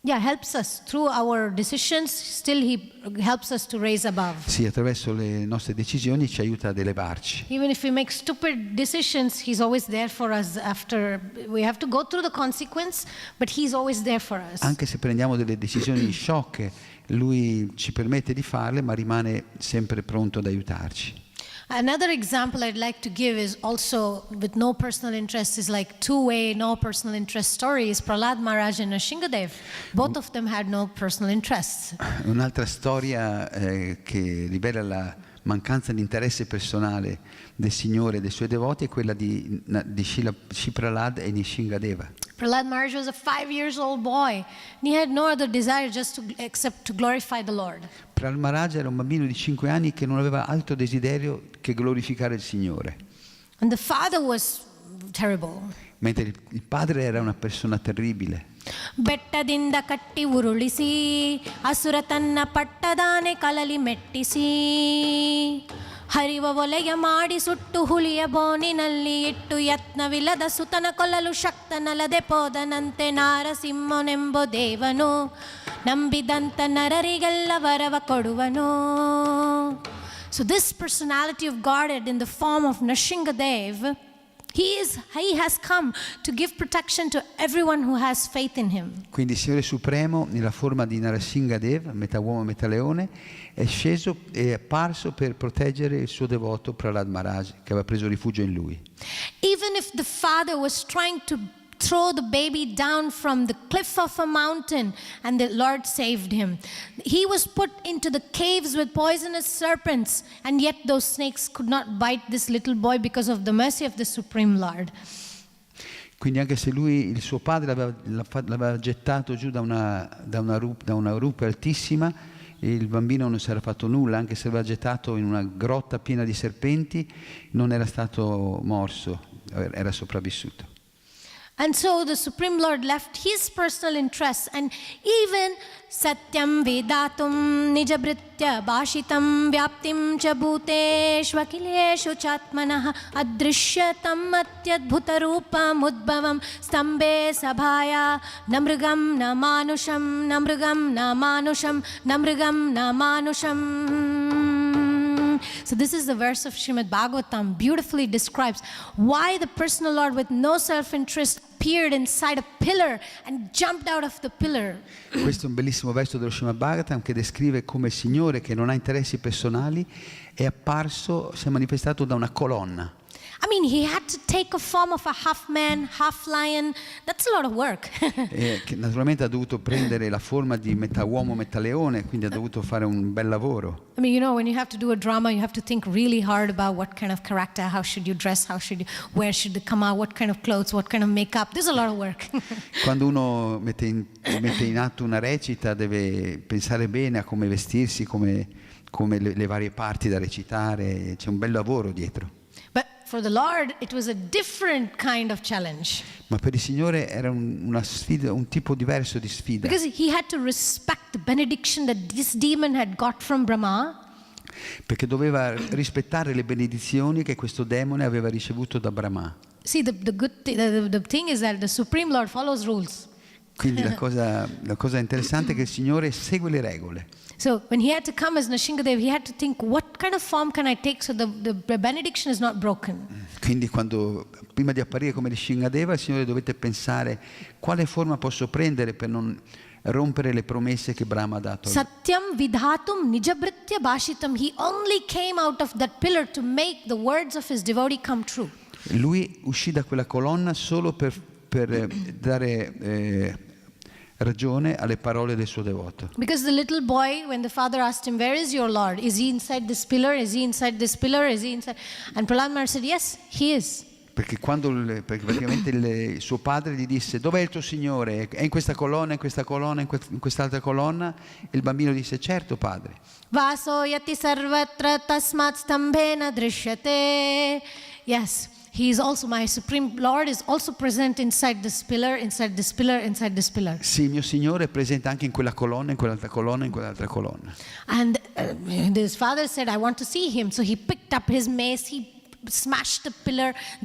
helps us through our decisions. Still He helps us to raise above. Sì, attraverso le nostre decisioni ci aiuta ad elevarci. Even if we make stupid decisions, He's always there for us after. We have to go through the consequence, but He's always there for us. Anche se prendiamo delle decisioni sciocche, Lui ci permette di farle, ma rimane sempre pronto ad aiutarci. Another example I'd like to give is also with no personal interest, is like two-way, no personal interest story is Prahlad Maharaj and Nrsingadev. Both of them had no personal interests. Un'altra storia che rivela la mancanza di interesse personale del Signore e dei Suoi devoti è quella di Shri Prahlad e Nrsingadeva. Prahlad Maharaj was a 5 years old boy, and he had no other desire except to glorify the Lord. Prahlad Maharaj era un bambino di 5 anni che non aveva altro desiderio che glorificare il Signore. And the father was terrible. Mentre il padre era una persona terribile. ಬೆಟ್ಟದಿಂದ ಕಟ್ಟಿ ಉರುಳಿಸಿ ಅಸುರ ತನ್ನ ಪಟ್ಟದಾನೆ ಕಲಲಿ ಮೆಟ್ಟಿಸಿ ಹರಿವ ಒಲೆಯ ಮಾಡಿ ಸುಟ್ಟು ಹುಲಿಯ ಬೋನಿನಲ್ಲಿ ಇಟ್ಟು ಯತ್ನವಿಲ್ಲದ ಸುತನ ಕೊಲ್ಲಲು ಶಕ್ತನಲ್ಲದೆ ಪೋದನಂತೆ ನಾರಸಿಂಹನೆಂಬ ದೇವನು ನಂಬಿದಂತ ನರರಿಗೆಲ್ಲ ವರವ ಕೊಡುವನು. So this personality of Godhead in the form of Nrsingadev, He has come to give protection to everyone who has faith in Him. Quindi il Signore Supremo, nella forma di Nrsingadev, metà uomo e metà leone, è sceso e è apparso per proteggere il suo devoto Prahlad Maharaj, che aveva preso rifugio in lui. Even if the father was trying to throw the baby down from the cliff of a mountain and the Lord saved him. He was put into the caves with poisonous serpents, and yet those snakes could not bite this little boy because of the mercy of the Supreme Lord. Quindi anche se lui, il suo padre l'aveva gettato giù da una rupe altissima, il bambino non si era fatto nulla, anche se l'aveva gettato in una grotta piena di serpenti, non era stato morso, era sopravvissuto. And so the Supreme Lord left His personal interests, and even satyam vedatum nijabritya bhashitam vyaptim cha bhuteshvakileshu chatmanah adrishyatam atyadbhutarupam udbhavam stambhe sabhaya namrugam namanusham namrugam namanusham namrugam namanusham. So this is the verse of Srimad Bhagavatam, beautifully describes why the personal Lord with no self-interest appeared inside a pillar and jumped out of the pillar. Questo è un bellissimo verso dello Srimad Bhagavatam che descrive come il Signore, che non ha interessi personali, è apparso, si è manifestato da una colonna. I mean, He had to take a form of a half man, half lion. That's a lot of work. Che naturalmente ha dovuto prendere la forma di metà uomo, metà leone, quindi ha dovuto fare un bel lavoro. I mean, when you have to do a drama, you have to think really hard about what kind of character, how should you dress, where should it come out, what kind of clothes, what kind of makeup. There's a lot of work. Quando uno mette in atto una recita, deve pensare bene a come vestirsi, come le varie parti da recitare, c'è un bel lavoro dietro. But for the Lord, it was a different kind of challenge. Ma per il Signore era una sfida, un tipo diverso di sfida. Because He had to respect the benediction that this demon had got from Brahma. Perché doveva rispettare le benedizioni che questo demone aveva ricevuto da Brahma. See, the thing is that the Supreme Lord follows rules. Quindi la cosa interessante è che il Signore segue le regole. So when He had to come as Nrsingadev, He had to think, what kind of form can I take so the benediction is not broken? Quindi prima di apparire come Nrsingadeva, il Signore dovette pensare quale forma posso prendere per non rompere le promesse che Brahma ha dato. Satyam vidhatum nijabritya bhashitam. He only came out of that pillar to make the words of his devotee come true. Lui uscì da quella colonna solo per per dare ragione alle parole del suo devoto. Because the little boy, when the father asked him, "Where is your Lord? Is he inside this pillar? Is he inside this pillar? Is he inside?" And Prahlad Maharaj said, "Yes, he is." Perché perché praticamente il suo padre gli disse: dov'è il tuo Signore? È in questa colonna, in questa colonna, in quest'altra colonna? E il bambino disse: certo, padre. Vaso yati sarvatra tasmat stambena drishyate. Yes, he is also, my supreme Lord is also present inside this pillar, inside this pillar, inside this pillar. Sì, il mio Signore è presente anche in quella colonna, in quell'altra colonna, in quell'altra colonna. And his father said, "I want to see him." So he picked up his mace, he smashed the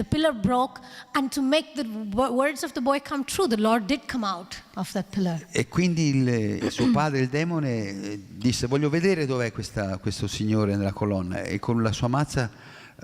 pillar broke, and to make the words of the boy come true, the Lord did come out of that pillar. E quindi il suo padre, il demone, disse: voglio vedere dov'è questo Signore nella colonna, e con la sua mazza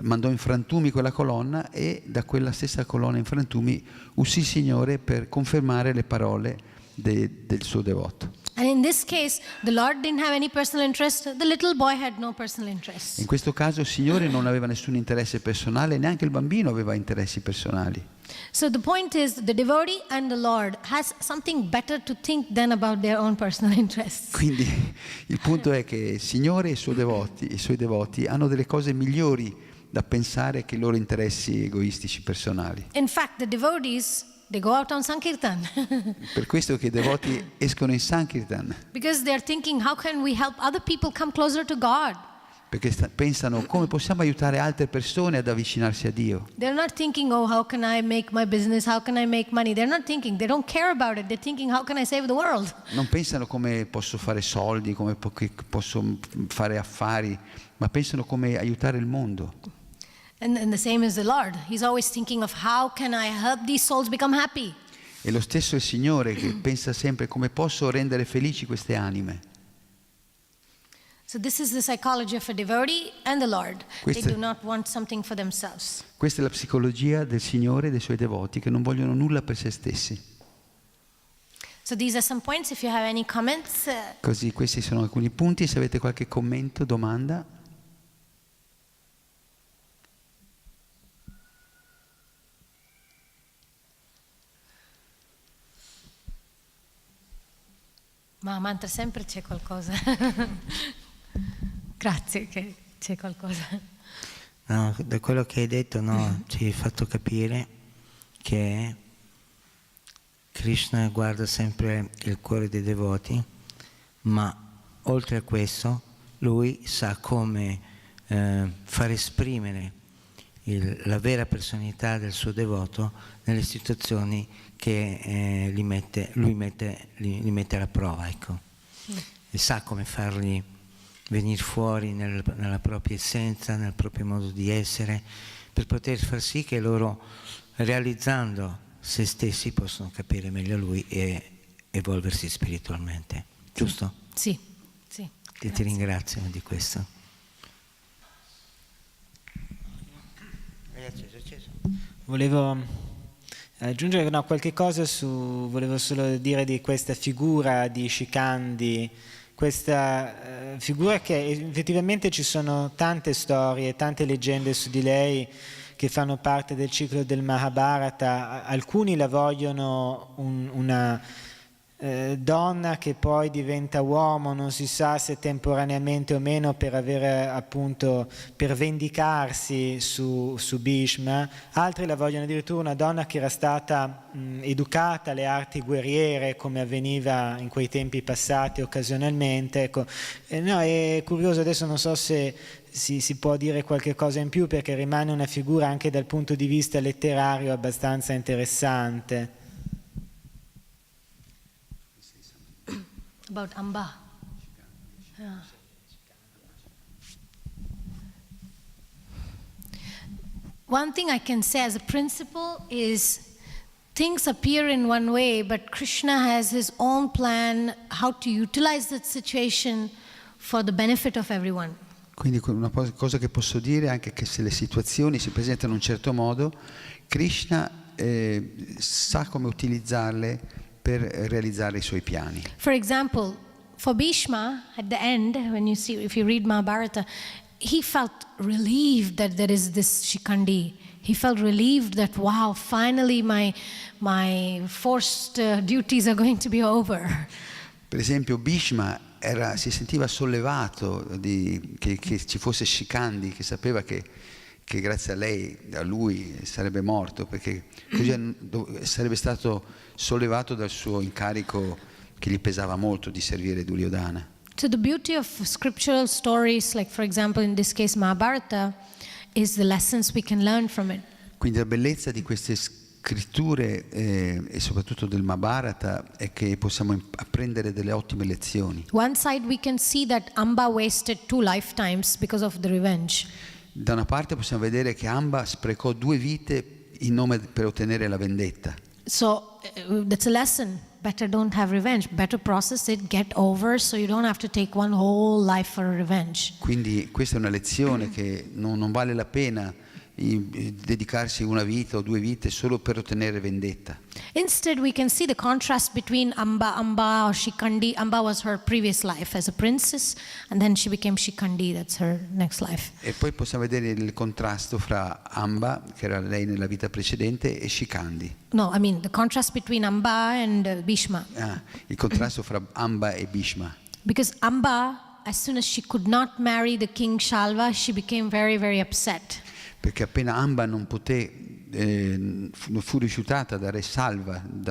mandò in frantumi quella colonna, e da quella stessa colonna in frantumi uscì il Signore per confermare le parole del suo devoto. And in this case, the Lord didn't have any personal interest, the little boy had no personal interest. In questo caso il Signore non aveva nessun interesse personale, neanche il bambino aveva interessi personali. So the point is, the devotee and the Lord has something better to think than about their own personal interests. Quindi il punto è che il Signore e i suoi devoti hanno delle cose migliori da pensare che i loro interessi egoistici personali. In fact, the devotees, they go out on Sankirtan. Per questo che i devoti escono in Sankirtan. Because they are thinking, how can we help other people come closer to God? Perché pensano come possiamo aiutare altre persone ad avvicinarsi a Dio. They're not thinking, oh, how can I make my business? How can I make money? They're not thinking, they don't care about it. They're thinking, how can I save the world? Non pensano come posso fare soldi, come posso fare affari, ma pensano come aiutare il mondo. And the same is the Lord. He's always thinking of how can I help these souls become happy? E lo stesso è il Signore che pensa sempre come posso rendere felici queste anime. So this is the psychology of a devotee and the Lord. They do not want something for themselves. Questa è la psicologia del Signore e dei suoi devoti, che non vogliono nulla per se stessi. So these are some points. If you have any comments. Così, questi sono alcuni punti. Se avete qualche commento, domanda. Ma a mantra sempre c'è qualcosa. Grazie che c'è qualcosa. No, da quello che hai detto, no, ci hai fatto capire che Krishna guarda sempre il cuore dei devoti, ma oltre a questo lui sa come far esprimere la vera personalità del suo devoto nelle situazioni che li mette alla prova, ecco. Sì. E sa come farli venire fuori nella propria essenza, nel proprio modo di essere, per poter far sì che loro, realizzando se stessi, possano capire meglio lui e evolversi spiritualmente. Giusto? Sì, sì. E ti ringrazio di questo. Volevo aggiungere qualche cosa volevo solo dire di questa figura di Shikandi, questa figura che effettivamente ci sono tante storie, tante leggende su di lei che fanno parte del ciclo del Mahabharata. Alcuni la vogliono una donna che poi diventa uomo, non si sa se temporaneamente o meno, per avere appunto, per vendicarsi su Bhishma. Altri la vogliono addirittura una donna che era stata educata alle arti guerriere, come avveniva in quei tempi passati occasionalmente, ecco. No, è curioso, adesso non so se si può dire qualche cosa in più, perché rimane una figura anche dal punto di vista letterario abbastanza interessante. About Amba. Yeah. One thing I can say as a principle is things appear in one way, but Krishna has his own plan how to utilize that situation for the benefit of everyone. Quindi una cosa che posso dire è anche che se le situazioni si presentano in un certo modo, Krishna sa come utilizzarle per realizzare i suoi piani. For example, for Bhishma, at the end, if you read Mahabharata, he felt relieved that there is this Shikandi. He felt relieved that, wow, finally my forced duties are going to be over. Per esempio Bhishma si sentiva sollevato che ci fosse Shikandi, che sapeva che grazie a lui sarebbe morto, perché così sarebbe stato sollevato dal suo incarico che gli pesava molto di servire Duryodhana. So the beauty of scriptural stories, like for example in this case Mahabharata, is the lessons we can learn from it. Quindi la bellezza di queste scritture e soprattutto del Mahabharata è che possiamo apprendere delle ottime lezioni. One side we can see that Amba wasted 2 lifetimes because of the revenge. Da una parte possiamo vedere che Amba sprecò 2 vite per ottenere la vendetta. So that's a lesson. Better don't have revenge. Better process it, get over, so you don't have to take one whole life for revenge. Quindi questa è una lezione che non vale la pena dedicarsi 1 vita o 2 vite solo per ottenere vendetta. Instead, we can see the contrast between Amba or Shikandi. Amba was her previous life as a princess, and then she became Shikandi, that's her next life. E poi possiamo vedere il contrasto fra Amba, che era lei nella vita precedente, e Shikandi. No, I mean the contrast between Amba and Bhishma. Il contrasto fra Amba e Bhishma. Because Amba, as soon as she could not marry the king Shalva, she became very, very upset. Perché appena Amba non fu rifiutata da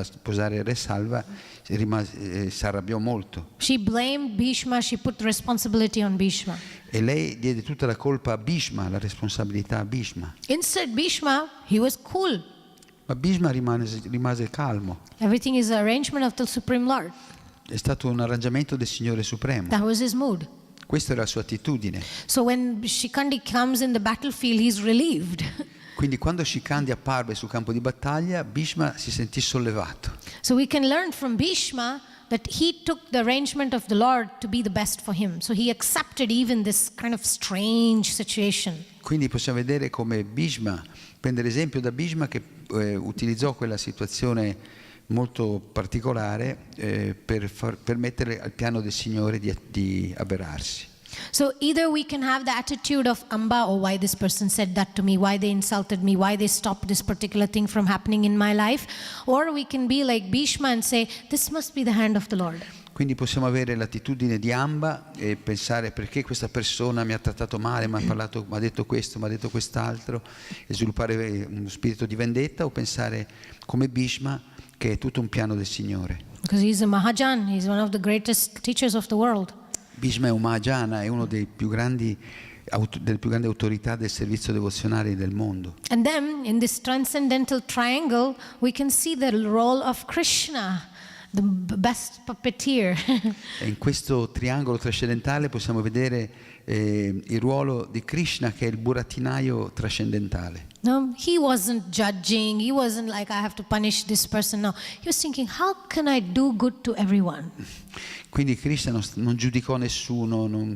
sposare Re Salva, si arrabbiò molto. She blamed Bhishma, she put responsibility on Bhishma. E lei diede tutta la colpa a Bhishma, la responsabilità a Bhishma. Instead, Bhishma, he was cool. Ma Bhishma rimase calmo. Everything is an arrangement of the Supreme Lord. È stato un arrangiamento del Signore Supremo. That was his mood. Questa era la sua attitudine. So when Shikandi comes in the battlefield, he's relieved. Quindi quando Shikandi apparve sul campo di battaglia, Bhishma si sentì sollevato. So we can learn from Bhishma that he took the arrangement of the Lord to be the best for him. So he accepted even this kind of strange situation. Quindi possiamo vedere come Bhishma, prendere esempio da Bhishma che utilizzò quella situazione molto particolare per permettere al piano del Signore di avverarsi. So either we can have the attitude of Amba, oh, why this person said that to me, why they insulted me, why they stopped this particular thing from happening in my life, or we can be like Bhishma and say, this must be the hand of the Lord. Quindi possiamo avere l'attitudine di Amba e pensare perché questa persona mi ha trattato male, mi ha detto questo, mi ha detto quest'altro, e sviluppare uno spirito di vendetta, o pensare come Bhishma che è tutto un piano del Signore. Because he's a Mahajan, he's one of the greatest teachers of the world. Bhishma è un Mahajana, è uno delle più grandi autorità del servizio devozionale del mondo. And then in this transcendental triangle we can see the role of Krishna, the best puppeteer. E in questo triangolo trascendentale possiamo vedere il ruolo di Krishna, che è il burattinaio trascendentale. No, he wasn't judging, he wasn't like I have to punish this person. No, he was thinking how can I do good to everyone? Quindi Krishna non giudicò nessuno, non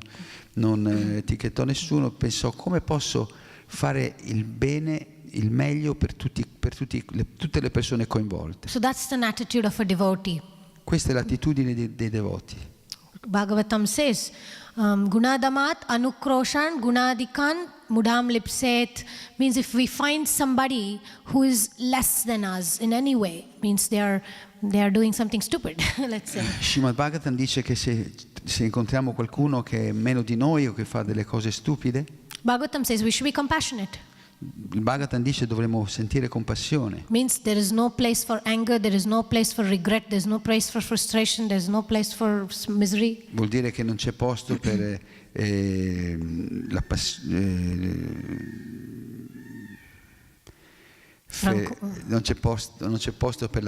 etichettò nessuno, pensò come posso fare il bene, il meglio per tutte le persone coinvolte. So that's the attitude of a devotee. Questa è l'attitudine dei devoti. Bhagavatam says, Gunadamat anukroshan gunadikan mudam lipset, means if we find somebody who is less than us in any way, means they are doing something stupid, let's say. Srimad Bhagavatam dice che se incontriamo qualcuno che è meno di noi o che fa delle cose stupide, Bhagavatam says we should be compassionate. il Bhagavatam dice dovremmo sentire compassione. Means there is no place for anger, there is no place for regret, there is no place for frustration, there is no place for misery. Vuol dire che non c'è posto per non c'è posto per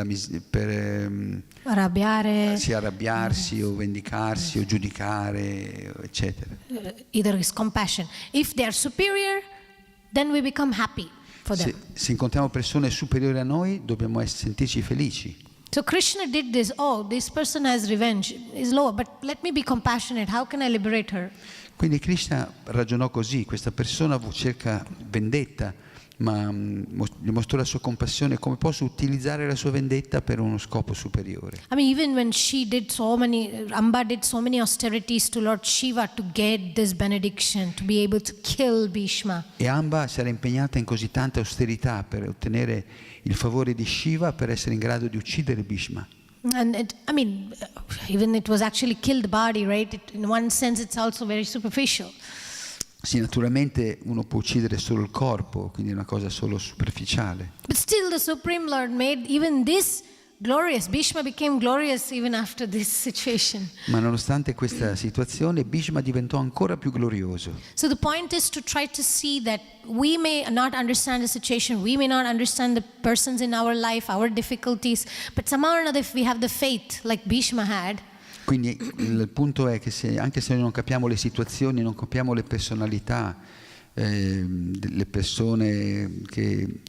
arrabbiarsi o vendicarsi o giudicare, eccetera. Either is compassion. If they are superior, then we become happy for them. Se incontriamo persone superiori a noi, dobbiamo sentirci felici. So Krishna did this. Oh, this person has revenge, is low, but let me be compassionate. How can I liberate her? Quindi Krishna ragionò così: questa persona cerca vendetta, ma gli mostrò la sua compassione, come posso utilizzare la sua vendetta per uno scopo superiore. I mean, even when Amba did so many austerities to Lord Shiva to get this benediction, to be able to kill Bhishma. E Amba si era impegnata in così tanta austerità per ottenere il favore di Shiva per essere in grado di uccidere Bhishma. And even it was actually killed body, right? In one sense, it's also very superficial. Sì, naturalmente uno può uccidere solo il corpo, quindi è una cosa solo superficiale. But still the Supreme Lord made even this glorious. Bhishma became glorious even after this situation. Ma nonostante questa situazione, Bhishma diventò ancora più glorioso. So the point is to try to see that we may not understand the situation, we may not understand the persons in our life, our difficulties, but somehow or another if we have the faith like Bhishma had. Quindi il punto è che anche se noi non capiamo le situazioni, non capiamo le personalità, le persone che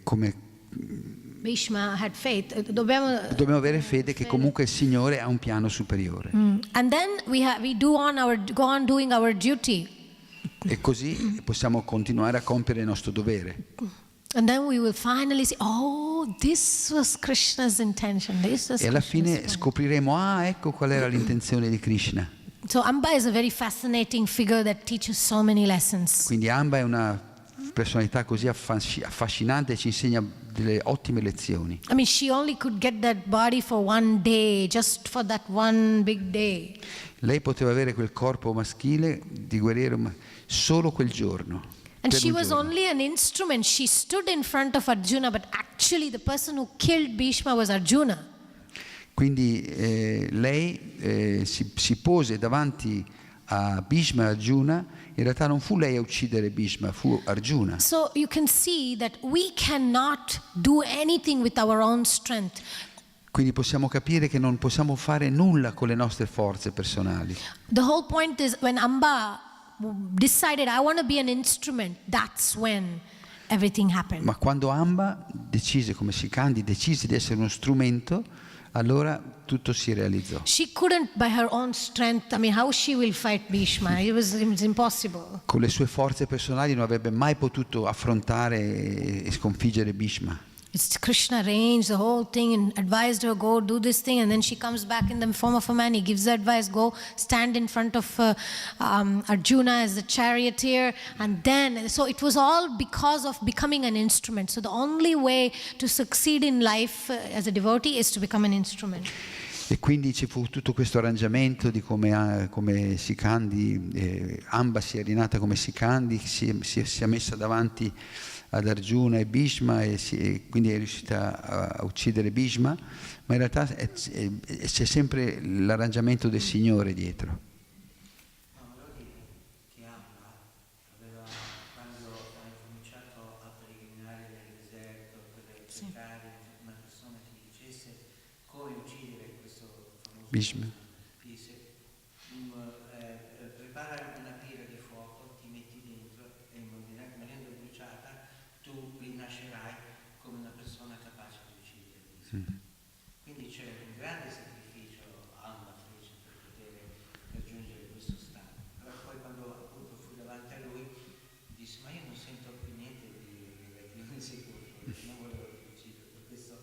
come Bhishma had faith. Dobbiamo avere fede che comunque il Signore ha un piano superiore. And then we go on doing our duty. E così possiamo continuare a compiere il nostro dovere. And then we will finally see, oh, this was Krishna's intention. E alla fine scopriremo, ecco qual era l'intenzione di Krishna. So Amba is a very fascinating figure that teaches so many lessons. Quindi Amba è una personalità così affascinante e ci insegna delle ottime lezioni. I mean, she only could get that body for one day, just for that one big day. Lei poteva avere quel corpo maschile di guerriero solo quel giorno. And she was only an instrument. She stood in front of Arjuna, but actually the person who killed Bhishma was Arjuna. Quindi lei si pose davanti a Bhishma e Arjuna. In realtà non fu lei a uccidere Bhishma, fu Arjuna. So you can see that we cannot do anything with our own strength. Quindi possiamo capire che non possiamo fare nulla con le nostre forze personali. The whole point is when Amba decided I want to be an instrument, that's when everything happened. Ma quando Amba decise, come Sikandi decise di essere uno strumento, allora tutto si realizzò. She couldn't by her own strength. I mean, how she will fight Bhishma? It was impossible. Con le sue forze personali non avrebbe mai potuto affrontare e sconfiggere Bhishma. It's Krishna arranged the whole thing and advised her, go do this thing, and then she comes back in the form of a man. He gives her advice, go stand in front of Arjuna as the charioteer, and then, so it was all because of becoming an instrument. So the only way to succeed in life as a devotee is to become an instrument. E quindi ci fu tutto questo arrangiamento di come Sikandi, Amba si è rinata come Sikandi, si è messa davanti ad Arjuna e Bhishma e quindi è riuscita a uccidere Bhishma, ma in realtà c'è sempre l'arrangiamento del Signore dietro. Volevo dire che Amba aveva, quando ha incominciato a peregrinare nel deserto per cercare una persona che gli dicesse come uccidere questo famoso Bhishma. disse prepara una pira di fuoco, ti metti dentro e rimanendo bruciata tu rinascerai come una persona capace di uccidere. Quindi c'è un grande sacrificio Amba fece per poter raggiungere questo stato. Però poi quando appunto fu davanti a lui disse ma io non sento più niente di insicuro, non volevo più uccidere, per questo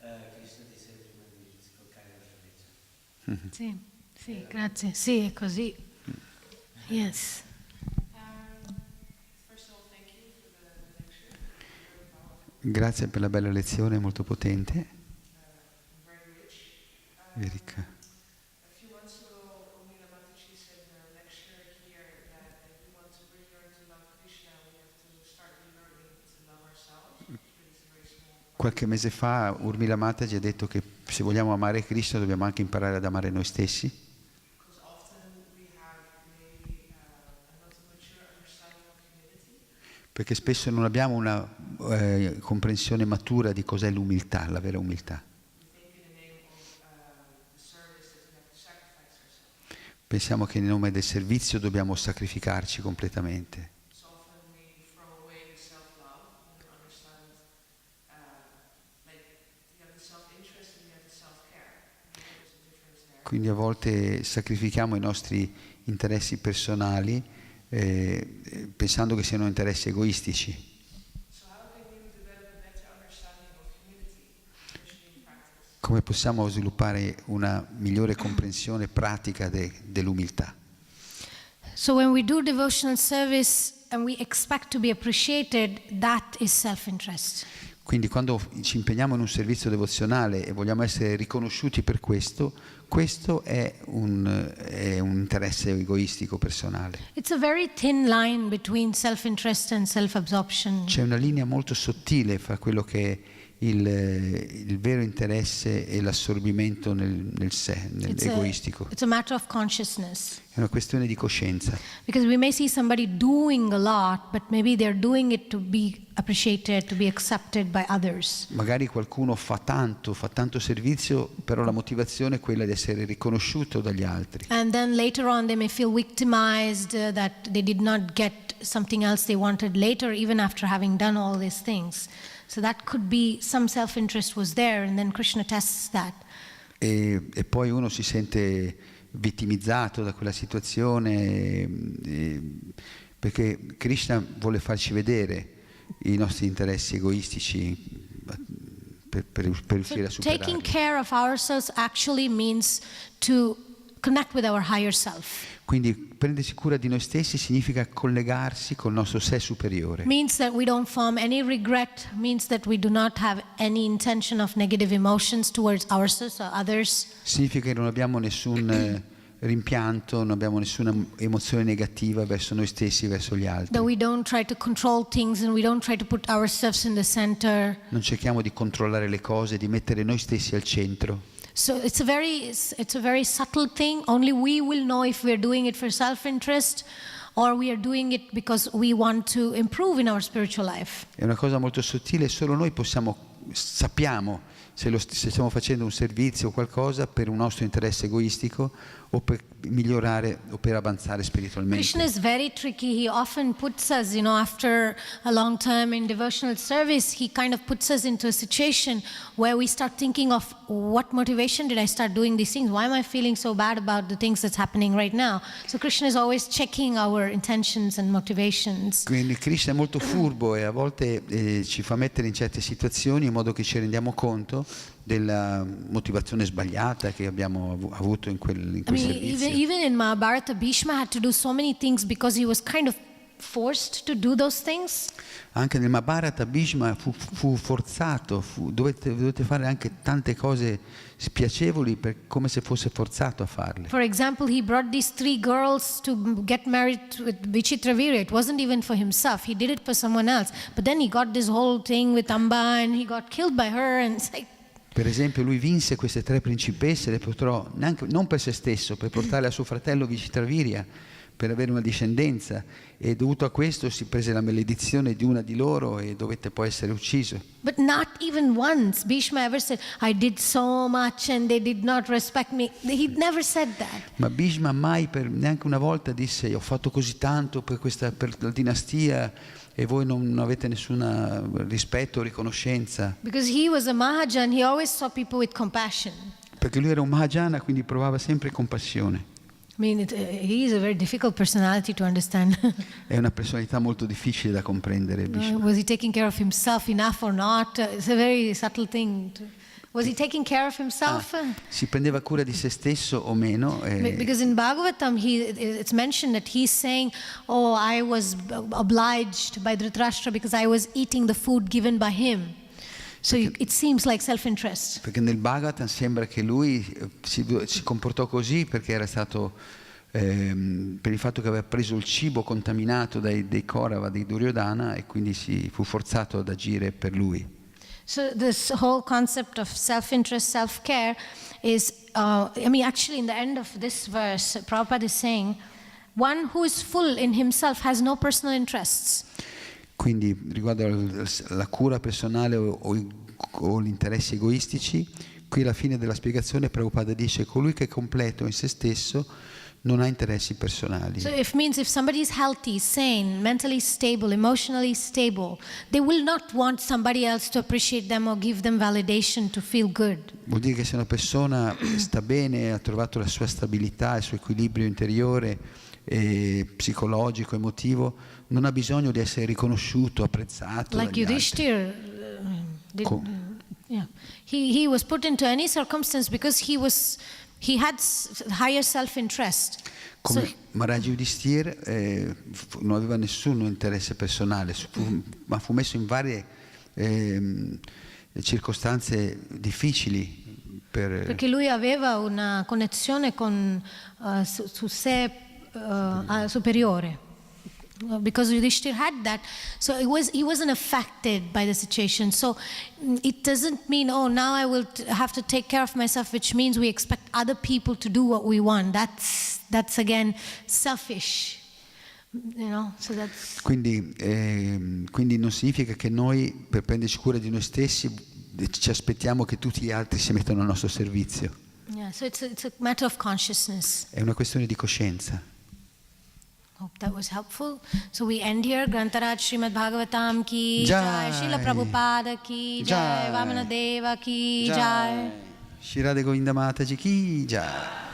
Krishna disse prima di scoccare la freccia. Sì, grazie. Sì, è così. Yes. Grazie per la bella lezione, molto potente. Erika. A few months ago, Urmila Mataji said in a lecture here that if we want to really learn to love Krishna, we have to start learning to love ourselves. It's a very small. Qualche mese fa Urmila Mataji ha detto che se vogliamo amare Krishna dobbiamo anche imparare ad amare noi stessi. Because often we have maybe a not mature understanding of humility. Perché spesso non abbiamo una comprensione matura di cos'è l'umiltà, la vera umiltà. Pensiamo che in nome del servizio dobbiamo sacrificarci completamente. Quindi a volte sacrifichiamo i nostri interessi personali pensando che siano interessi egoistici. come possiamo sviluppare una migliore comprensione pratica dell'umiltà. So when we do devotional service and we expect to be appreciated, that is self-interest. Quindi quando ci impegniamo in un servizio devozionale e vogliamo essere riconosciuti per questo è un interesse egoistico personale. It's a very thin line between self-interest and self-absorption. C'è una linea molto sottile fra quello che è il vero interesse e l'assorbimento nel sé, nell'egoistico. It's a matter of consciousness. È una questione di coscienza. Because we may see somebody doing a lot, but maybe they're doing it to be appreciated, to be accepted by others. Magari qualcuno fa tanto servizio, però la motivazione è quella di essere riconosciuto dagli altri. And then later on they may feel victimized that they did not get something else they wanted later, even after having done all these things. So that could be some self-interest was there, and then Krishna tests that. E poi uno si sente vittimizzato da quella situazione, perché Krishna vuole farci vedere i nostri interessi egoistici per riuscire a superarli. Taking care of ourselves actually means to connect with our higher self. Quindi prendersi cura di noi stessi significa collegarsi col nostro sé superiore. Means that we don't form any regret, means that we do not have any intention of negative emotions towards ourselves or others. Significa che non abbiamo nessun rimpianto, non abbiamo nessuna emozione negativa verso noi stessi, verso gli altri. That we don't try to control things and we don't try to put ourselves in the center. Non cerchiamo di controllare le cose, di mettere noi stessi al centro. So it's a very subtle thing. Only we will know if we're doing it for self-interest or we are doing it because we want to improve in our spiritual life. È una cosa molto sottile, solo noi sappiamo se stiamo facendo un servizio o qualcosa per un nostro interesse egoistico o per migliorare o per avanzare spiritualmente. Krishna is very tricky. He often puts us, after a long time in devotional service, he kind of puts us into a situation where we start thinking of what motivation did I start doing these things? Why am I feeling so bad about the things that's happening right now? So Krishna is always checking our intentions and motivations. Quindi Krishna è molto furbo e a volte ci fa mettere in certe situazioni in modo che ci rendiamo conto della motivazione sbagliata che abbiamo avuto in quel servizio. Even in Mahabharata, Bhishma had to do so many things because he was kind of forced to do those things. Anche nel Mahabharata Bhishma fu forzato, dovete fare anche tante cose spiacevoli come se fosse forzato a farle. For example, he brought these 3 girls to get married with Vichitravirya. It wasn't even for himself. He did it for someone else. But then he got this whole thing with Amba and he got killed by her, and it's like, per esempio, lui vinse queste 3 principesse, le portò non per se stesso, per portarle a suo fratello Vichitravirya, per avere una discendenza, e dovuto a questo si prese la maledizione di una di loro e dovette poi essere ucciso. but not even once Bhishma ever said, I did so much and they did not respect me. He never said that. Ma Bhishma mai neanche una volta disse: ho fatto così tanto per la dinastia e voi non avete nessun rispetto o riconoscenza. Because he was a Mahajan, he always saw people with compassion. Perché lui era un Mahajana, quindi provava sempre compassione. I mean, he is a very difficult personality to understand. È una personalità molto difficile da comprendere, Bhishma. Was he taking care of himself enough or not? It's a very subtle thing. Was he taking care of himself? Si prendeva cura di se stesso o meno? Because in Bhagavatam, it's mentioned that he's saying, oh, I was obliged by Dhritarashtra because I was eating the food given by him. So it seems like self-interest. Perché nel Bhagavatam sembra che lui si comportò così perché era stato per il fatto che aveva preso il cibo contaminato dei Kaurava, dei Duryodhana, e quindi si fu forzato ad agire per lui. So this whole concept of self-interest, self-care is, actually in the end of this verse, Prabhupada is saying, one who is full in himself has no personal interests. Quindi riguardo alla cura personale o gli interessi egoistici, qui alla fine della spiegazione Prabhupada dice: colui che è completo in se stesso non ha interessi personali. So it means if somebody is healthy, sane, mentally stable, emotionally stable, they will not want somebody else to appreciate them or give them validation to feel good. Vuol dire che se una persona sta bene, ha trovato la sua stabilità, il suo equilibrio interiore, psicologico, emotivo, non ha bisogno di essere riconosciuto, apprezzato Like dagli altri. Yudhishthir Yeah. He was put into any circumstance because he had higher self-interest. Come Maharaj Yudhishthira non aveva nessun interesse personale, ma fu messo in varie circostanze difficili. Perché lui aveva una connessione con su sé superiore. Because Yudhishthira had that, so he wasn't affected by the situation. So it doesn't mean, oh, now I will have to take care of myself, which means we expect other people to do what we want. That's again selfish, you know. So that's. Quindi non significa che noi, per prenderci cura di noi stessi, ci aspettiamo che tutti gli altri si mettano al nostro servizio. Yeah, so it's a matter of consciousness. È una questione di coscienza. Hope that was helpful. So we end here. Grantaraj Srimad Bhagavatam ki jai. Srila Prabhupada ki jai. Vamana Deva ki jai. Sri Radha Govinda Mataji ki jai.